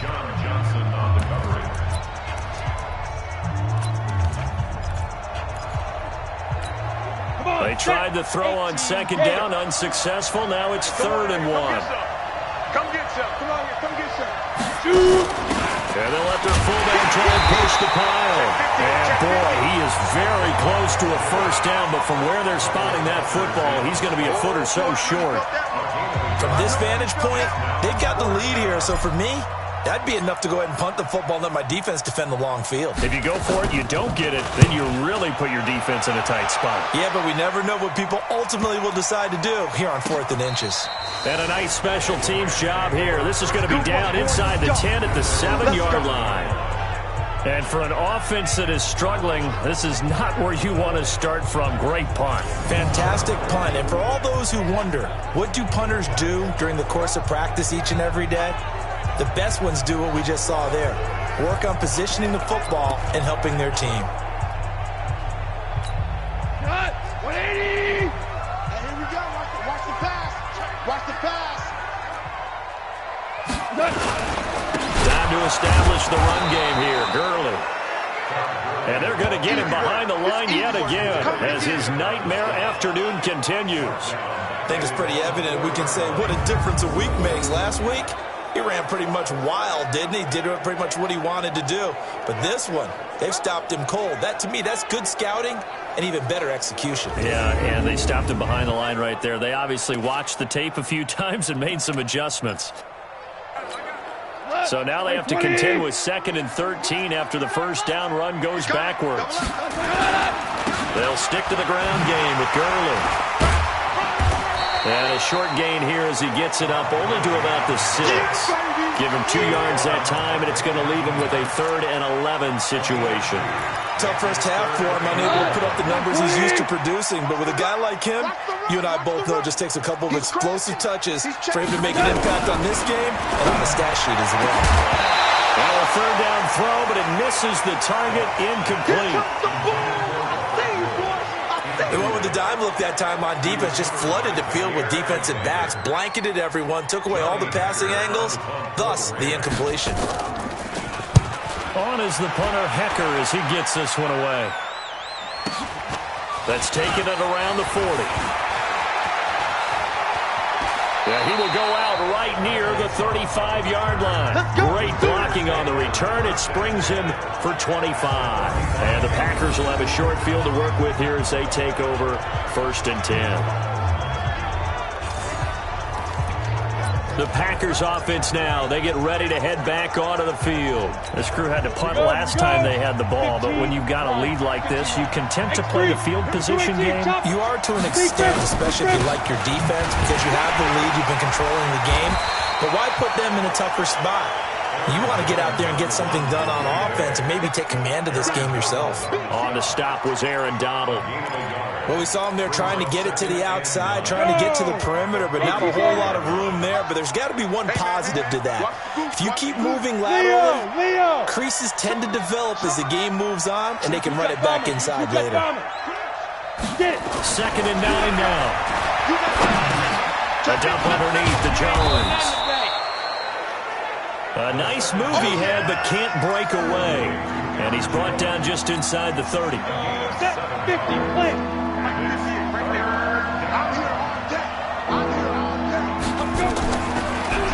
John Johnson on the coverage. They tried to throw on 2nd down, unsuccessful. Now it's 3rd and 1. Come get some. Come on here. Come get some. And they'll let their fullback try and push the pile. And boy, he is very close to a first down, but from where they're spotting that football, he's going to be a foot or so short. From this vantage point, they've got the lead here, so for me, that'd be enough to go ahead and punt the football and let my defense defend the long field. If you go for it, you don't get it, then you really put your defense in a tight spot. Yeah, but we never know what people ultimately will decide to do here on 4th and inches. And a nice special teams job here. This is going to be down inside the 10 at the 7-yard line. And for an offense that is struggling, this is not where you want to start from. Great punt. Fantastic punt. And for all those who wonder, what do punters do during the course of practice each and every day? The best ones do what we just saw there. Work on positioning the football and helping their team. 180! And here we go. Watch the pass. Watch the pass. Time to establish the run game here. Gurley. And they're going to get him behind the line yet again as his nightmare afternoon continues. I think it's pretty evident. We can say what a difference a week makes. Last week, he ran pretty much wild, didn't he? Did pretty much what he wanted to do. But this one, they've stopped him cold. That, to me, that's good scouting and even better execution. Yeah, and they stopped him behind the line right there. They obviously watched the tape a few times and made some adjustments. So now they have to contend with 2nd and 13 after the first down run goes backwards. They'll stick to the ground game with Gurley. And a short gain here as he gets it up only to about the 6. Give him 2 yards that time, and it's going to leave him with a 3rd and 11 situation. Tough first half for him, unable to put up the numbers he's used to producing. But with a guy like him, you and I both know it just takes a couple of explosive touches for him to make an impact on this game and on the stat sheet as well. Well, a 3rd down throw, but it misses the target, incomplete. They went with the a dime look that time on defense. Just flooded the field with defensive backs, blanketed everyone, took away all the passing angles, thus the incompletion. On is the punter, Hecker, as he gets this one away. That's taken it around the 40. Yeah, he will go out right near the 35-yard line. Great blocking on the return. It springs him for 25. And the Packers will have a short field to work with here as they take over 1st and 10. The Packers offense now. They get ready to head back onto the field. This crew had to punt last time they had the ball, but when you've got a lead like this, you content to play the field position game? You are to an extent, especially if you like your defense, because you have the lead, you've been controlling the game. But why put them in a tougher spot? You want to get out there and get something done on offense and maybe take command of this game yourself. On the stop was Aaron Donald. Well, we saw him there trying to get it to the outside, trying to get to the perimeter, but not a whole lot of room there. But there's got to be one positive to that. If you keep moving laterally, creases tend to develop as the game moves on, and they can run it back inside later. 2nd and 9 now. A dump underneath to Jones. A nice move he had, but can't break away. And he's brought down just inside the 30. 50, play.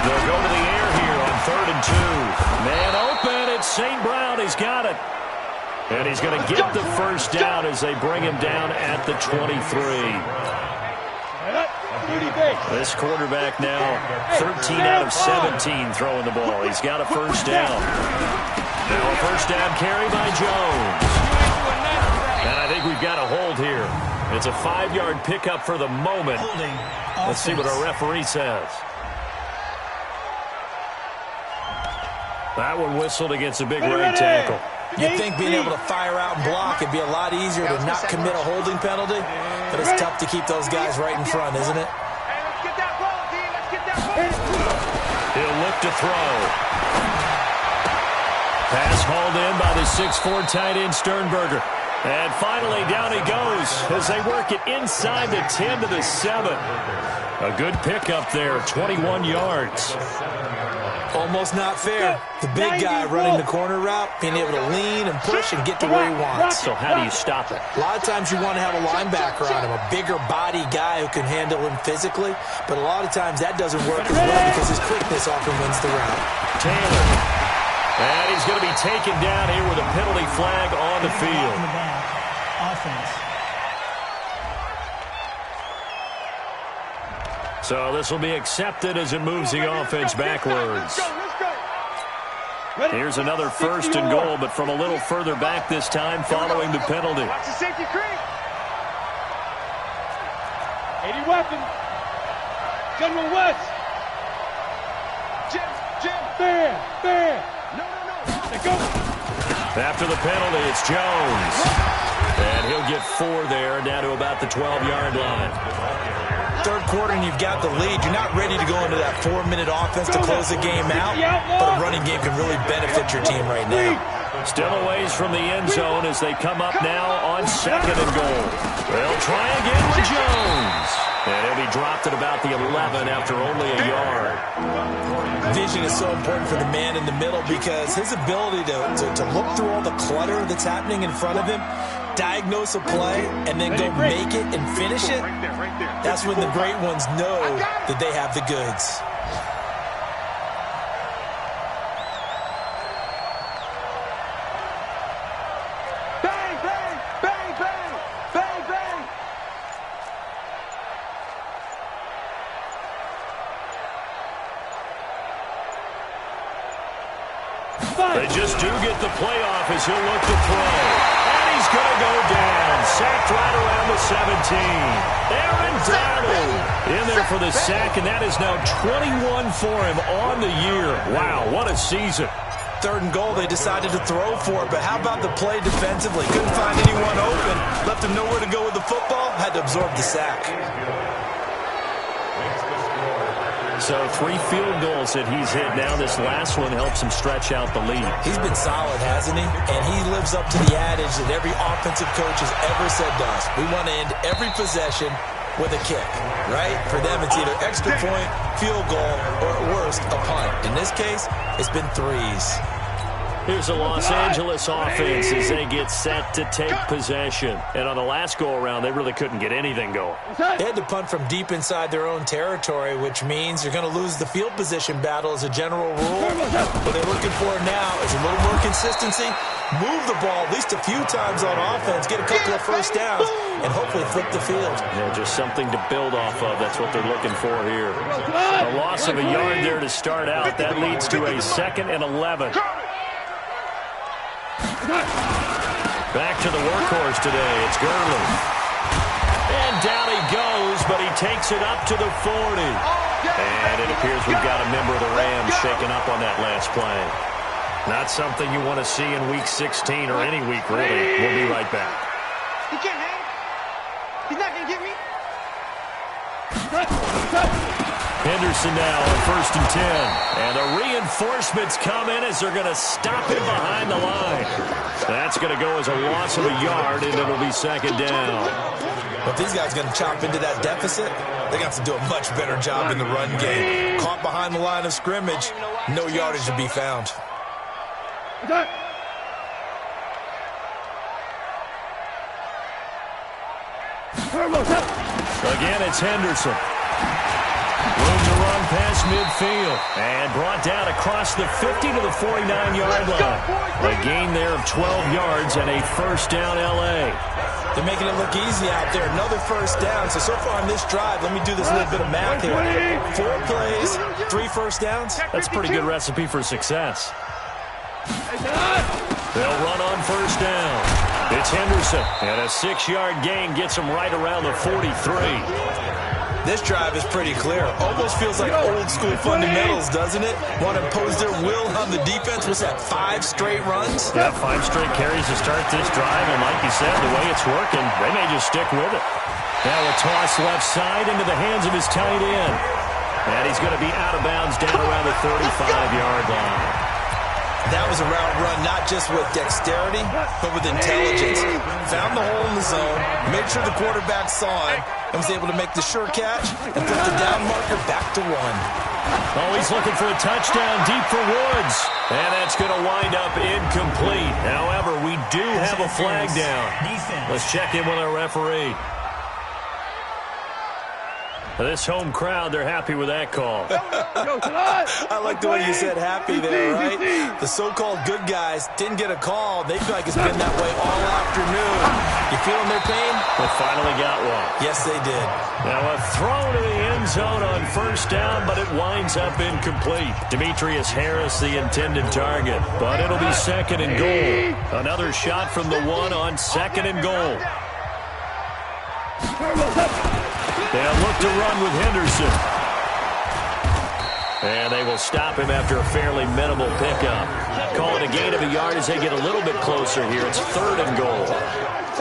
They'll go to the air here on 3rd and 2. Man open, it's St. Brown. He's got it. And he's going to get the first down as they bring him down at the 23. This quarterback now 13 out of 17 throwing the ball. He's got a first down. Now a first down carry by Jones. And I think we've got a hold here. It's a 5-yard pickup for the moment. Let's see what our referee says. That one whistled against a big right tackle. You'd think being able to fire out and block would be a lot easier to not commit a holding penalty, but it's tough to keep those guys right in front, isn't it? He'll look to throw. Pass hauled in by the 6'4" tight end Sternberger. And finally down he goes as they work it inside the 10 to the 7. A good pickup there, 21 yards. Almost not fair. The big guy running the corner route, being able to lean and push and get to where he wants. So how do you stop it? A lot of times you want to have a linebacker on him, a bigger body guy who can handle him physically, but a lot of times that doesn't work as well because his quickness often wins the route. Taylor. And he's going to be taken down here with a penalty flag on the field. So this will be accepted as it moves the offense backwards. Here's another 1st and goal, but from a little further back this time following the penalty. 80 weapon. General West. Jim. Fair. No. Go. After the penalty, it's Jones. And he'll get 4 there, down to about the 12-yard line. 3rd quarter and you've got the lead. You're not ready to go into that 4-minute offense to close the game out, but a running game can really benefit your team right now. Still a ways from the end zone as they come up now on 2nd and goal. They'll try again with Jones. And he'll be dropped at about the 11 after only a yard. Vision is so important for the man in the middle because his ability to look through all the clutter that's happening in front of him, diagnose a play, and then go make it and finish it, that's when the great ones know that they have the goods. They just do get the playoff as he'll look to throw. And he's going to go down. Sacked right around the 17. Aaron Donald in there for the sack, and that is now 21 for him on the year. Wow, what a season. 3rd and goal, they decided to throw for it, but how about the play defensively? Couldn't find anyone open. Left him nowhere to go with the football. Had to absorb the sack. So 3 field goals that he's hit now. This last one helps him stretch out the lead. He's been solid, hasn't he? And he lives up to the adage that every offensive coach has ever said to us. We want to end every possession with a kick, right? For them, it's either extra point, field goal, or at worst, a punt. In this case, it's been 3s. Here's the Los Angeles offense as they get set to take possession. And on the last go-around, they really couldn't get anything going. They had to punt from deep inside their own territory, which means you're going to lose the field position battle as a general rule. What they're looking for now is a little more consistency, move the ball at least a few times on offense, get a couple of first downs, and hopefully flip the field. Yeah, just something to build off of. That's what they're looking for here. A loss of a yard there to start out. That leads to a 2nd and 11. Back to the workhorse today. It's Gurley. And down he goes, but he takes it up to the 40. And it appears we've got a member of the Rams shaken up on that last play. Not something you want to see in Week 16 or any week, really. We'll be right back. He can't hang. He's not going to get me. Henderson now on 1st and 10. And the reinforcements come in as they're going to stop him behind the line. That's going to go as a loss of a yard, and it'll be 2nd down. Well, if these guys are going to chop into that deficit, they're going to have to do a much better job in the run game. Caught behind the line of scrimmage, no yardage to be found. Again, it's Henderson. Room to run past midfield. And brought down across the 50 to the 49-yard line. A gain there of 12 yards and a 1st down L.A. They're making it look easy out there. Another 1st down. So far on this drive, let me do this little bit of math here. 4 plays, 3 first downs. That's a pretty good recipe for success. They'll run on 1st down. It's Henderson. And a 6-yard gain gets him right around the 43. This drive is pretty clear. Almost feels like old-school fundamentals, doesn't it? Want to impose their will on the defense. Was that 5 straight runs? Yeah, 5 straight carries to start this drive. And like you said, the way it's working, they may just stick with it. Now a toss left side into the hands of his tight end. And he's going to be out of bounds down around the 35-yard line. That was a route run not just with dexterity, but with intelligence. Found the hole in the zone, made sure the quarterback saw him, and was able to make the sure catch and put the down marker back to 1. Oh, he's looking for a touchdown deep for Woods. And that's going to wind up incomplete. However, we do have a flag down. Let's check in with our referee. This home crowd, they're happy with that call. I like the way you said happy there, right? The so-called good guys didn't get a call. They feel like it's been that way all afternoon. You feeling their pain? They finally got one. Yes, they did. Now a throw to the end zone on 1st down, but it winds up incomplete. Demetrius Harris, the intended target, but it'll be 2nd and goal. Another shot from the 1 on 2nd and goal. They'll look to run with Henderson. And they will stop him after a fairly minimal pickup. Call it a gain of a yard as they get a little bit closer here. It's 3rd and goal.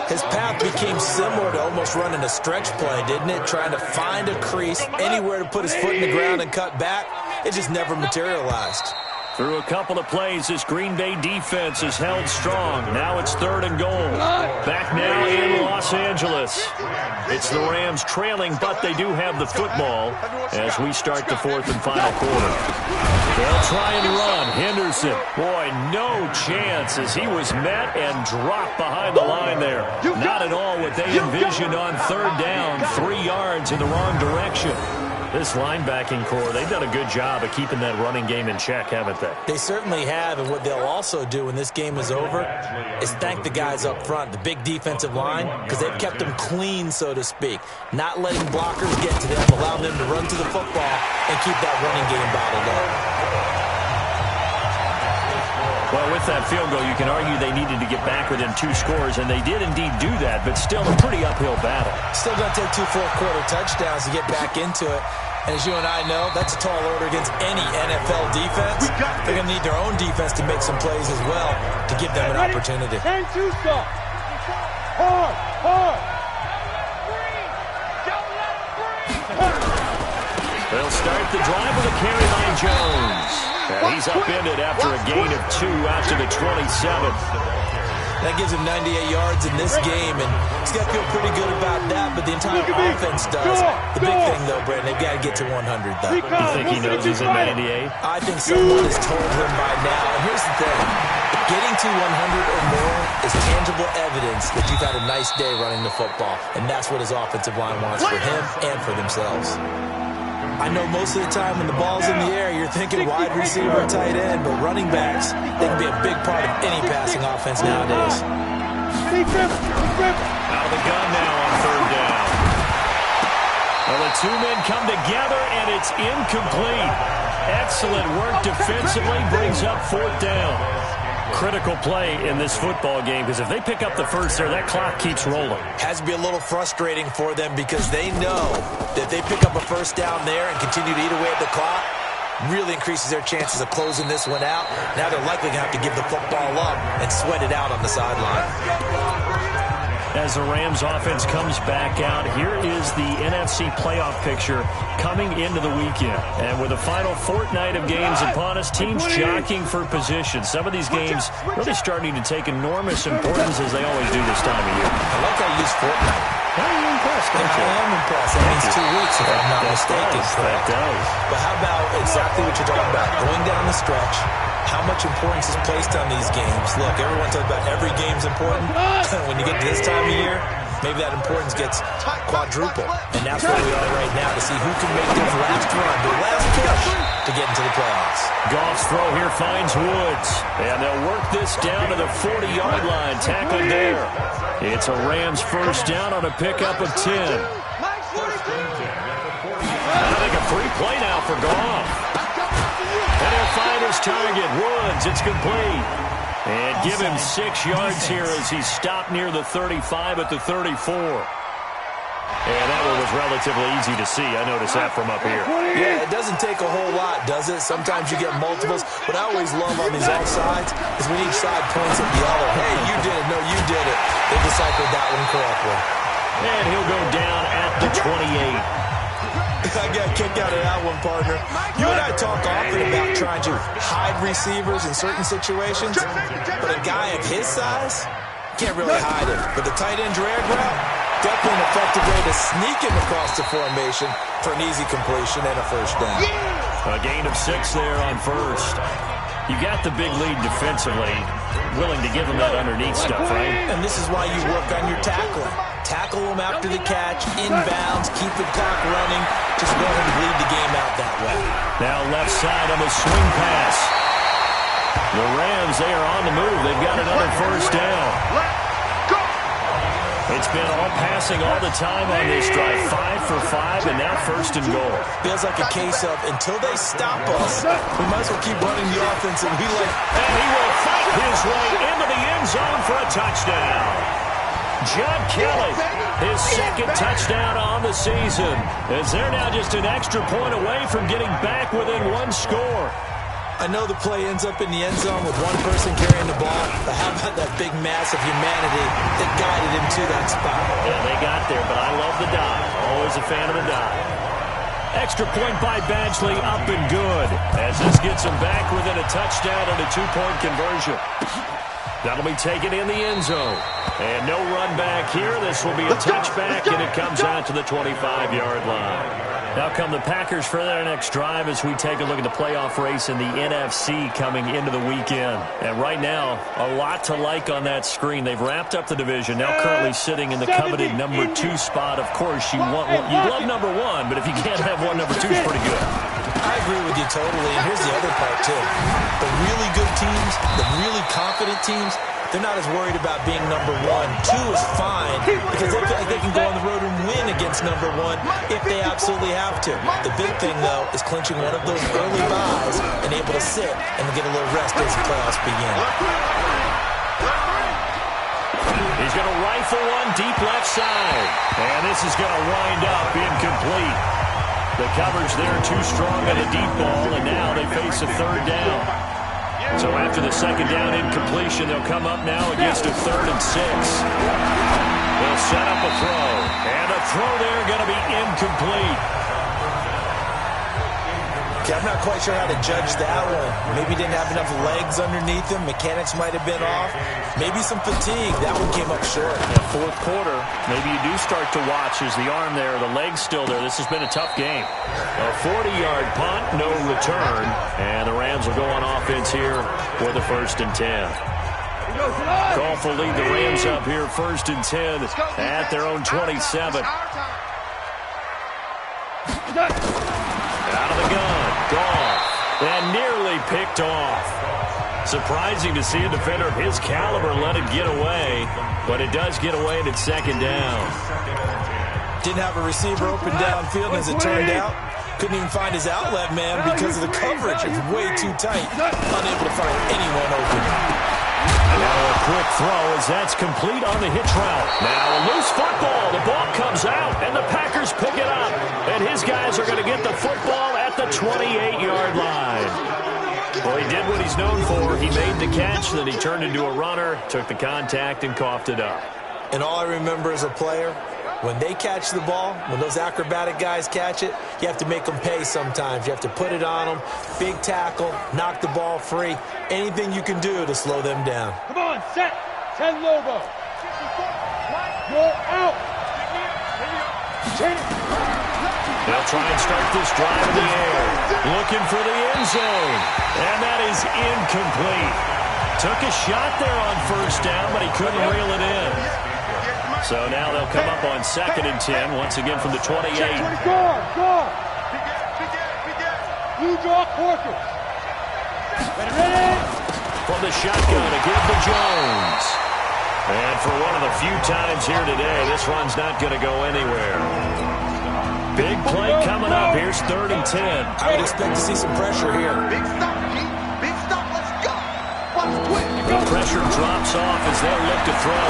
His path became similar to almost running a stretch play, didn't it? Trying to find a crease, anywhere to put his foot in the ground and cut back. It just never materialized. Through a couple of plays, this Green Bay defense is held strong. Now it's 3rd and goal. Back now in Los Angeles. It's the Rams trailing, but they do have the football as we start the 4th and final quarter. They'll try and run. Henderson, boy, no chance as he was met and dropped behind the line there. Not at all what they envisioned on 3rd down, 3 yards in the wrong direction. This linebacking core, they've done a good job of keeping that running game in check, haven't they? They certainly have, and what they'll also do when this game is over is thank the guys up front, the big defensive line, because they've kept them clean, so to speak. Not letting blockers get to them, allowing them to run to the football and keep that running game bottled up. Well, with that field goal, you can argue they needed to get back within 2 scores, and they did indeed do that, but still a pretty uphill battle. Still going to take 2 fourth-quarter touchdowns to get back into it. And as you and I know, that's a tall order against any NFL defense. They're going to need their own defense to make some plays as well to give them an opportunity. And 2 stop. Hard, hard. They'll start the drive with a carry by Jones. And he's upended after a gain of 2 out to the 27. That gives him 98 yards in this game, and he's got to feel pretty good about that, but the entire offense does. The big thing, though, Brandon, they've got to get to 100, though. You think he knows he's in 98? I think someone has told him by now. And here's the thing. Getting to 100 or more is tangible evidence that you've had a nice day running the football, and that's what his offensive line wants for him and for themselves. I know most of the time when the ball's in the air, you're thinking wide receiver or tight end, but running backs, they can be a big part of any passing offense nowadays. Out of the gun now on 3rd down. Well, the two men come together, and it's incomplete. Excellent work defensively, brings up 4th down. Critical play in this football game, because if they pick up the first there, that clock keeps rolling. Has to be a little frustrating for them because they know that if they pick up a first down there and continue to eat away at the clock, really increases their chances of closing this one out. Now they're likely going to have to give the football up and sweat it out on the sideline. As the Rams offense comes back out, here is the NFC playoff picture coming into the weekend. And with the final fortnight of games upon us, teams jockeying for position. Some of these games really starting to take enormous importance as they always do this time of year. I like how you use fortnight. You're impressed, don't you? I am impressed. That means 2 weeks if I'm not mistaken. That does. But how about exactly what you're talking about? Going down the stretch, how much importance is placed on these games? Look, everyone talks about every game's important. When you get to this time of year, maybe that importance gets quadrupled. And that's where we are right now to see who can make their last run, their last push to get into the playoffs. Goff's throw here finds Woods. And they'll work this down to the 40-yard line. Tackled there. It's a Rams first down on a pickup of 10. I think a free play now for Goff. And he'll find his target, Woods. It's complete. And give him 6 yards here as he's stopped near the 35 at the 34. And that one was relatively easy to see. I noticed that from up here. Yeah, it doesn't take a whole lot, does it? Sometimes you get multiples. What I always love on these offsides is when each side points at the other. Hey, you did it. No, you did it. They deciphered that one correctly. And he'll go down at the 28. I got a kick out of that one, partner. You and I talk often about trying to hide receivers in certain situations, but a guy of his size can't really hide it. But the tight end drag route, definitely an effective way to sneak him across the formation for an easy completion and a first down. A gain of 6 there on first. You got the big lead defensively, willing to give him that underneath stuff, right? And this is why you work on your tackling. Tackle them after the catch, inbounds, keep the clock running. Just go ahead and bleed the game out that way. Now left side on the swing pass. The Rams, they are on the move. They've got another first down. It's been all passing all the time on this drive. 5 for 5, and now first and goal. Feels like a case of until they stop us, we might as well keep running the offense. And he will fight his way into the end zone for a touchdown. John Kelly, his second touchdown on the season, as they're now just an extra point away from getting back within 1 score. I know the play ends up in the end zone with one person carrying the ball, but how about that big mass of humanity that guided him to that spot? Yeah, they got there, but I love the dive. Always a fan of the dive. Extra point by Badgley, up and good, as this gets him back within a touchdown and a 2-point conversion. That'll be taken in the end zone. And no run back here. This will be a touchback, and it comes out to the 25-yard line. Now come the Packers for their next drive as we take a look at the playoff race in the NFC coming into the weekend. And right now, a lot to like on that screen. They've wrapped up the division, now currently sitting in the coveted number 2 spot. Of course, you want one. You love number 1, but if you can't have one, number 2 is pretty good. I agree with you totally, and here's the other part, too. The really good teams, the really confident teams, they're not as worried about being number 1. 2 is fine because they feel like they can go on the road and win against number 1 if they absolutely have to. The big thing, though, is clinching one of those early byes and able to sit and get a little rest as the playoffs begin. He's going to rifle one deep left side. And this is going to wind up incomplete. The coverage there too strong on the deep ball, and now they face a 3rd down. So after the 2nd down incompletion, they'll come up now against a 3rd and 6. They'll set up a throw. And a throw there going to be incomplete. Okay, I'm not quite sure how to judge that one. Maybe didn't have enough legs underneath him. Mechanics might have been off. Maybe some fatigue. That one came up short. Yeah, fourth quarter, maybe you do start to watch as the arm there, the leg's still there. This has been a tough game. A 40-yard punt, no return. And the Rams will go on offense here for the 1st and 10. Goff will lead the Rams up here 1st and 10 at their own 27. Out of the gun, Goff, and nearly picked off. Surprising to see a defender of his caliber let it get away, but it does get away and it's 2nd down. Didn't have a receiver open downfield, as it turned out. Couldn't even find his outlet man because of the coverage. It's way too tight. Unable to find anyone open. Now a quick throw as that's complete on the hitch route. Now a loose football. The ball comes out, and the Packers pick it up. And his guys are going to get the football at the 28-yard line. Well, he did what he's known for. He made the catch, then he turned into a runner, took the contact, and coughed it up. And all I remember as a player, when they catch the ball, when those acrobatic guys catch it, you have to make them pay sometimes. You have to put it on them, big tackle, knock the ball free, anything you can do to slow them down. Come on, set. 10 Lobo. You're out. They'll try and start this drive in the air. Looking for the end zone. And that is incomplete. Took a shot there on 1st down, but he couldn't reel it in. So now they'll come up on 2nd and 10, once again from the 28. Guard. You draw quarter. Ready. From the shotgun to give to Jones. And for one of the few times here today, this run's not going to go anywhere. Big play coming up. Here's 3rd and 10. I would expect to see some pressure here. Big stop, G. Big stop. Let's go. Watch quick. The pressure drops off as they'll look to throw.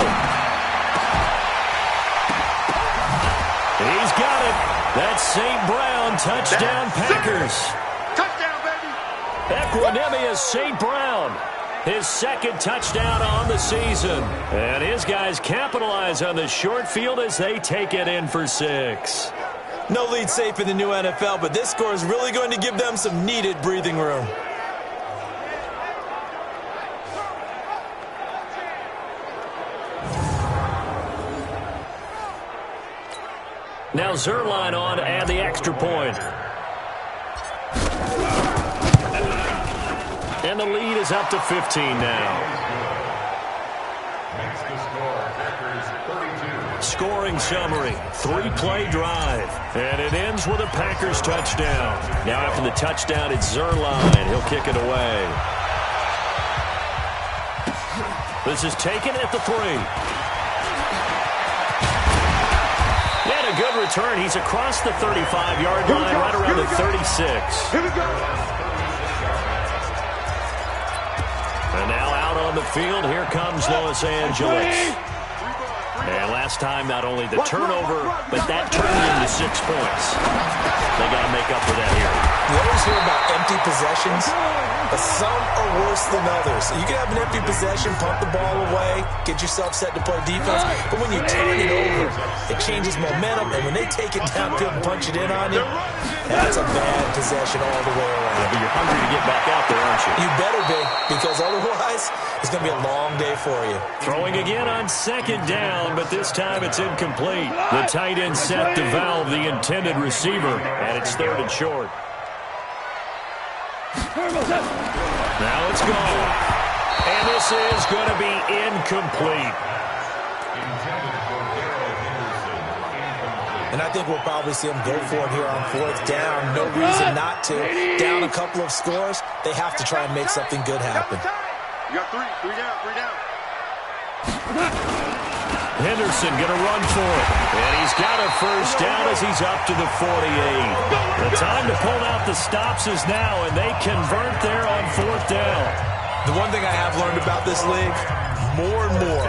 He's got it. That's St. Brown. Touchdown, Packers. Touchdown, baby. Equanimous St. Brown. His 2nd touchdown on the season. And his guys capitalize on the short field as they take it in for 6. No lead safe in the new NFL, but this score is really going to give them some needed breathing room. Now Zerline on to add the extra point. And the lead is up to 15 now. Scoring summary, 3-play drive. And it ends with a Packers touchdown. Now after the touchdown, it's Zerline. He'll kick it away. This is taken at the 3. And a good return. He's across the 35-yard line, right around the 36. Here we go. And now out on the field, here comes Los Angeles. And last time, not only the turnover, but that turned into 6 points. They got to make up for that here. You always hear about empty possessions, but some are worse than others. You can have an empty possession, pump the ball away, get yourself set to play defense, but when you turn it over, it changes momentum, and when they take it downfield and punch it in on you, that's a bad possession all the way around. Yeah, but you're hungry to get back out there, aren't you? You better be, because otherwise, it's going to be a long day for you. Throwing again on 2nd down, but this time it's incomplete. The tight end set to valve the intended receiver, and it's 3rd and short. Now it's gone. And this is going to be incomplete. And I think we'll probably see them go for it here on 4th down. No reason not to. Down a couple of scores, they have to try and make something good happen. You got 3 down. Henderson going to run for it. And he's got a 1st down as he's up to the 48. The time to pull out the stops is now, and they convert there on 4th down. The one thing I have learned about this league, more and more,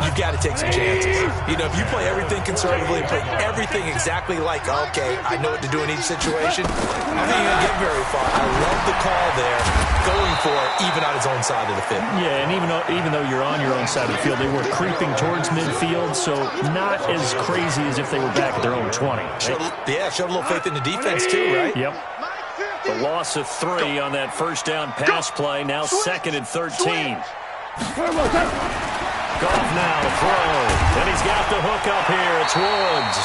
you've got to take some chances. You know, if you play everything conservatively and play everything exactly like, okay, I know what to do in each situation, I think you're going to get very far. I love the call there, going for it, even on his own side of the field. Yeah, and even though you're on your own side of the field, they were creeping towards midfield, so not as crazy as if they were back at their own 20. Showed a little faith in the defense too, right? Yep. A loss of 3 on that first down pass play. Now 2nd and 13. Goff now to throw. And he's got the hook up here. It's Woods.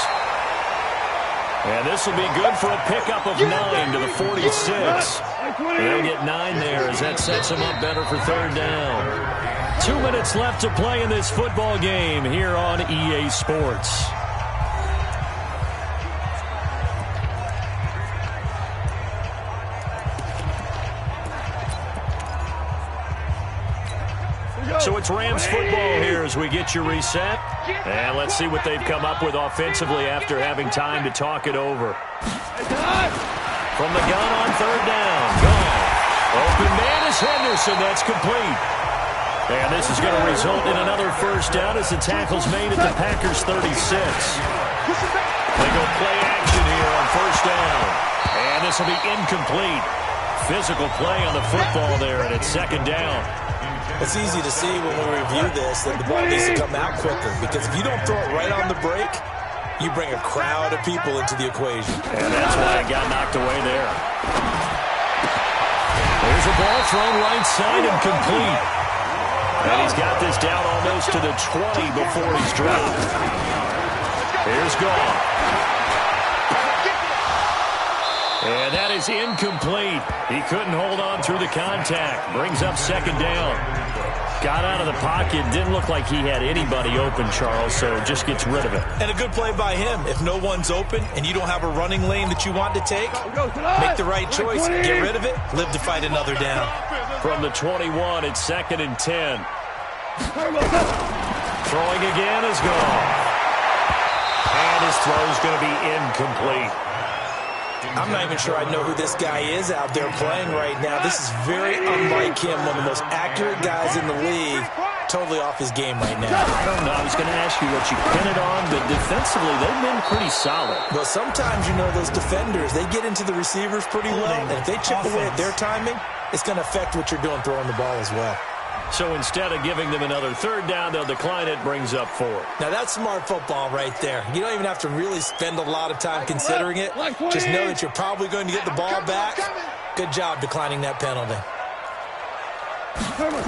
And this will be good for a pickup of 9 to the 46. They'll get 9 there as that sets him up better for 3rd down. 2 minutes left to play in this football game here on EA Sports. So it's Rams football here as we get you reset. And let's see what they've come up with offensively after having time to talk it over. From the gun on 3rd down. Gone. Open man is Henderson. That's complete. And this is going to result in another first down as the tackle's made at the Packers 36. They go play action here on 1st down. And this will be incomplete. Physical play on the football there, and it's 2nd down. It's easy to see when we review this that the ball needs to come out quicker, because if you don't throw it right on the break, you bring a crowd of people into the equation. And that's why it got knocked away there. There's a ball thrown right side and complete. And he's got this down almost to the 20 before he's dropped. Here's Goff. And that is incomplete. He couldn't hold on through the contact. Brings up 2nd down. Got out of the pocket. Didn't look like he had anybody open, Charles, so just gets rid of it. And a good play by him. If no one's open and you don't have a running lane that you want to take, make the right choice. Get rid of it. Live to fight another down. From the 21, it's 2nd and 10. Throwing again is Goff. And his throw's going to be incomplete. I'm not even sure I know who this guy is out there playing right now. This is very unlike him, one of the most accurate guys in the league. Totally off his game right now. I don't know. I was going to ask you what you pin it on, but defensively, they've been pretty solid. Well, sometimes, you know, those defenders, they get into the receivers pretty well, and if they chip away at their timing, it's going to affect what you're doing throwing the ball as well. So instead of giving them another 3rd down, they'll decline it, brings up 4. Now, that's smart football right there. You don't even have to really spend a lot of time considering it. Just know that you're probably going to get the ball back. Good job declining that penalty. Here we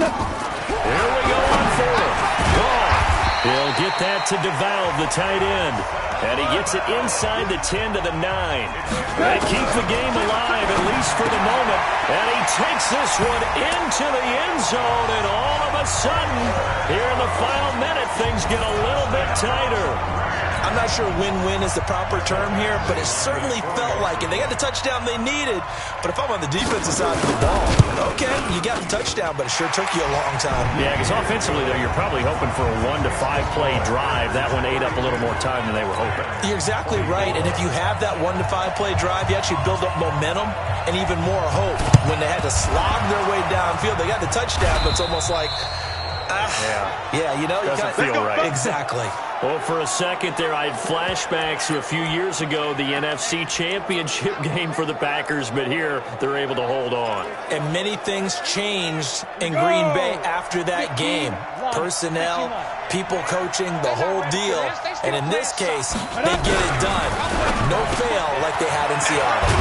go on 4th. Goff. He'll get that to DeValve, the tight end. And he gets it inside the 10 to the 9. They keep the game alive, at least for the moment. And he takes this one into the end zone. And all of a sudden, here in the final minute, things get a little bit tighter. I'm not sure win-win is the proper term here, but it certainly felt like it. They got the touchdown they needed, but if I'm on the defensive side of the ball, okay, you got the touchdown, but it sure took you a long time. Yeah, because offensively, though, you're probably hoping for a 1 to 5 play drive. That one ate up a little more time than they were hoping. You're exactly right, and if you have that 1 to 5 play drive, you actually build up momentum and even more hope. When they had to slog their way downfield, they got the touchdown, but it's almost like, yeah, you know, doesn't feel right. Exactly. Well, for a second there, I had flashbacks to a few years ago, the NFC Championship game for the Packers, but here they're able to hold on. And many things changed in Green Bay after that game. Personnel, people coaching, the whole deal. And in this case, they get it done. No fail like they had in Seattle.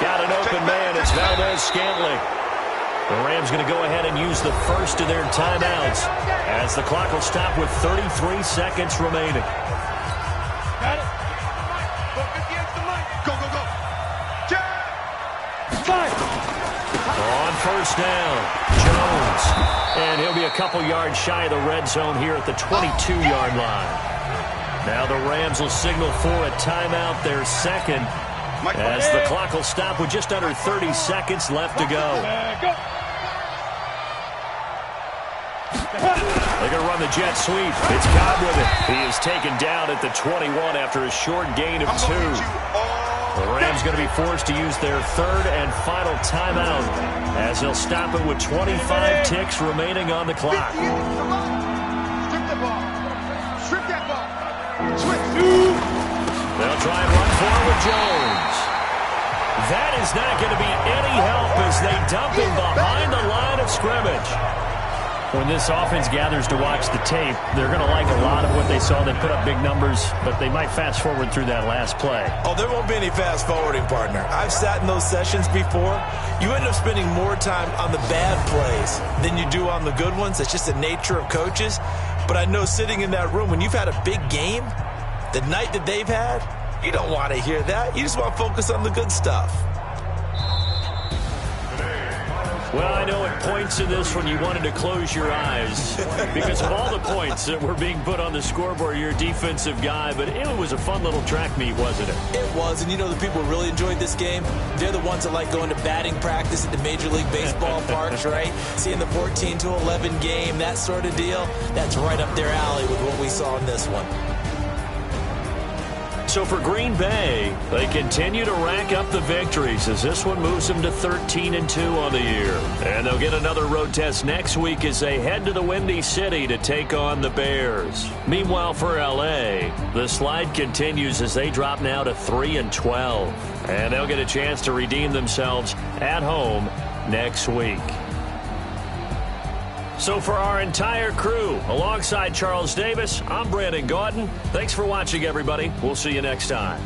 Got an open man. It's Valdez-Scantling. The Rams going to go ahead and use the first of their timeouts as the clock will stop with 33 seconds remaining. Got it. Go 50 extra money. Go, go, go. On 1st down, Jones. And he'll be a couple yards shy of the red zone here at the 22-yard line. Now the Rams will signal for a timeout, their 2nd, as the clock will stop with just under 30 seconds left to go. They're going to run the jet sweep. It's Cobb with it. He is taken down at the 21 after a short gain of 2. The Rams going to be forced to use their 3rd and final timeout as they'll stop it with 25 ticks remaining on the clock. Strip the ball. Strip that ball. Switch. They'll try and run for it with Jones. That is not going to be any help as they dump him behind the line of scrimmage. When this offense gathers to watch the tape, they're going to like a lot of what they saw. They put up big numbers, but they might fast forward through that last play. Oh, there won't be any fast forwarding, partner. I've sat in those sessions before. You end up spending more time on the bad plays than you do on the good ones. It's just the nature of coaches. But I know sitting in that room, when you've had a big game, the night that they've had, you don't want to hear that. You just want to focus on the good stuff. Well, I know at points in this one you wanted to close your eyes because of all the points that were being put on the scoreboard. You're a defensive guy, but it was a fun little track meet, wasn't it? It was, and you know the people who really enjoyed this game? They're the ones that like going to batting practice at the Major League Baseball parks, right? Seeing the 14-11 game, that sort of deal. That's right up their alley with what we saw in this one. So for Green Bay, they continue to rack up the victories as this one moves them to 13-2 on the year. And they'll get another road test next week as they head to the Windy City to take on the Bears. Meanwhile, for L.A., the slide continues as they drop now to 3-12. And they'll get a chance to redeem themselves at home next week. So for our entire crew, alongside Charles Davis, I'm Brandon Gaudin. Thanks for watching, everybody. We'll see you next time.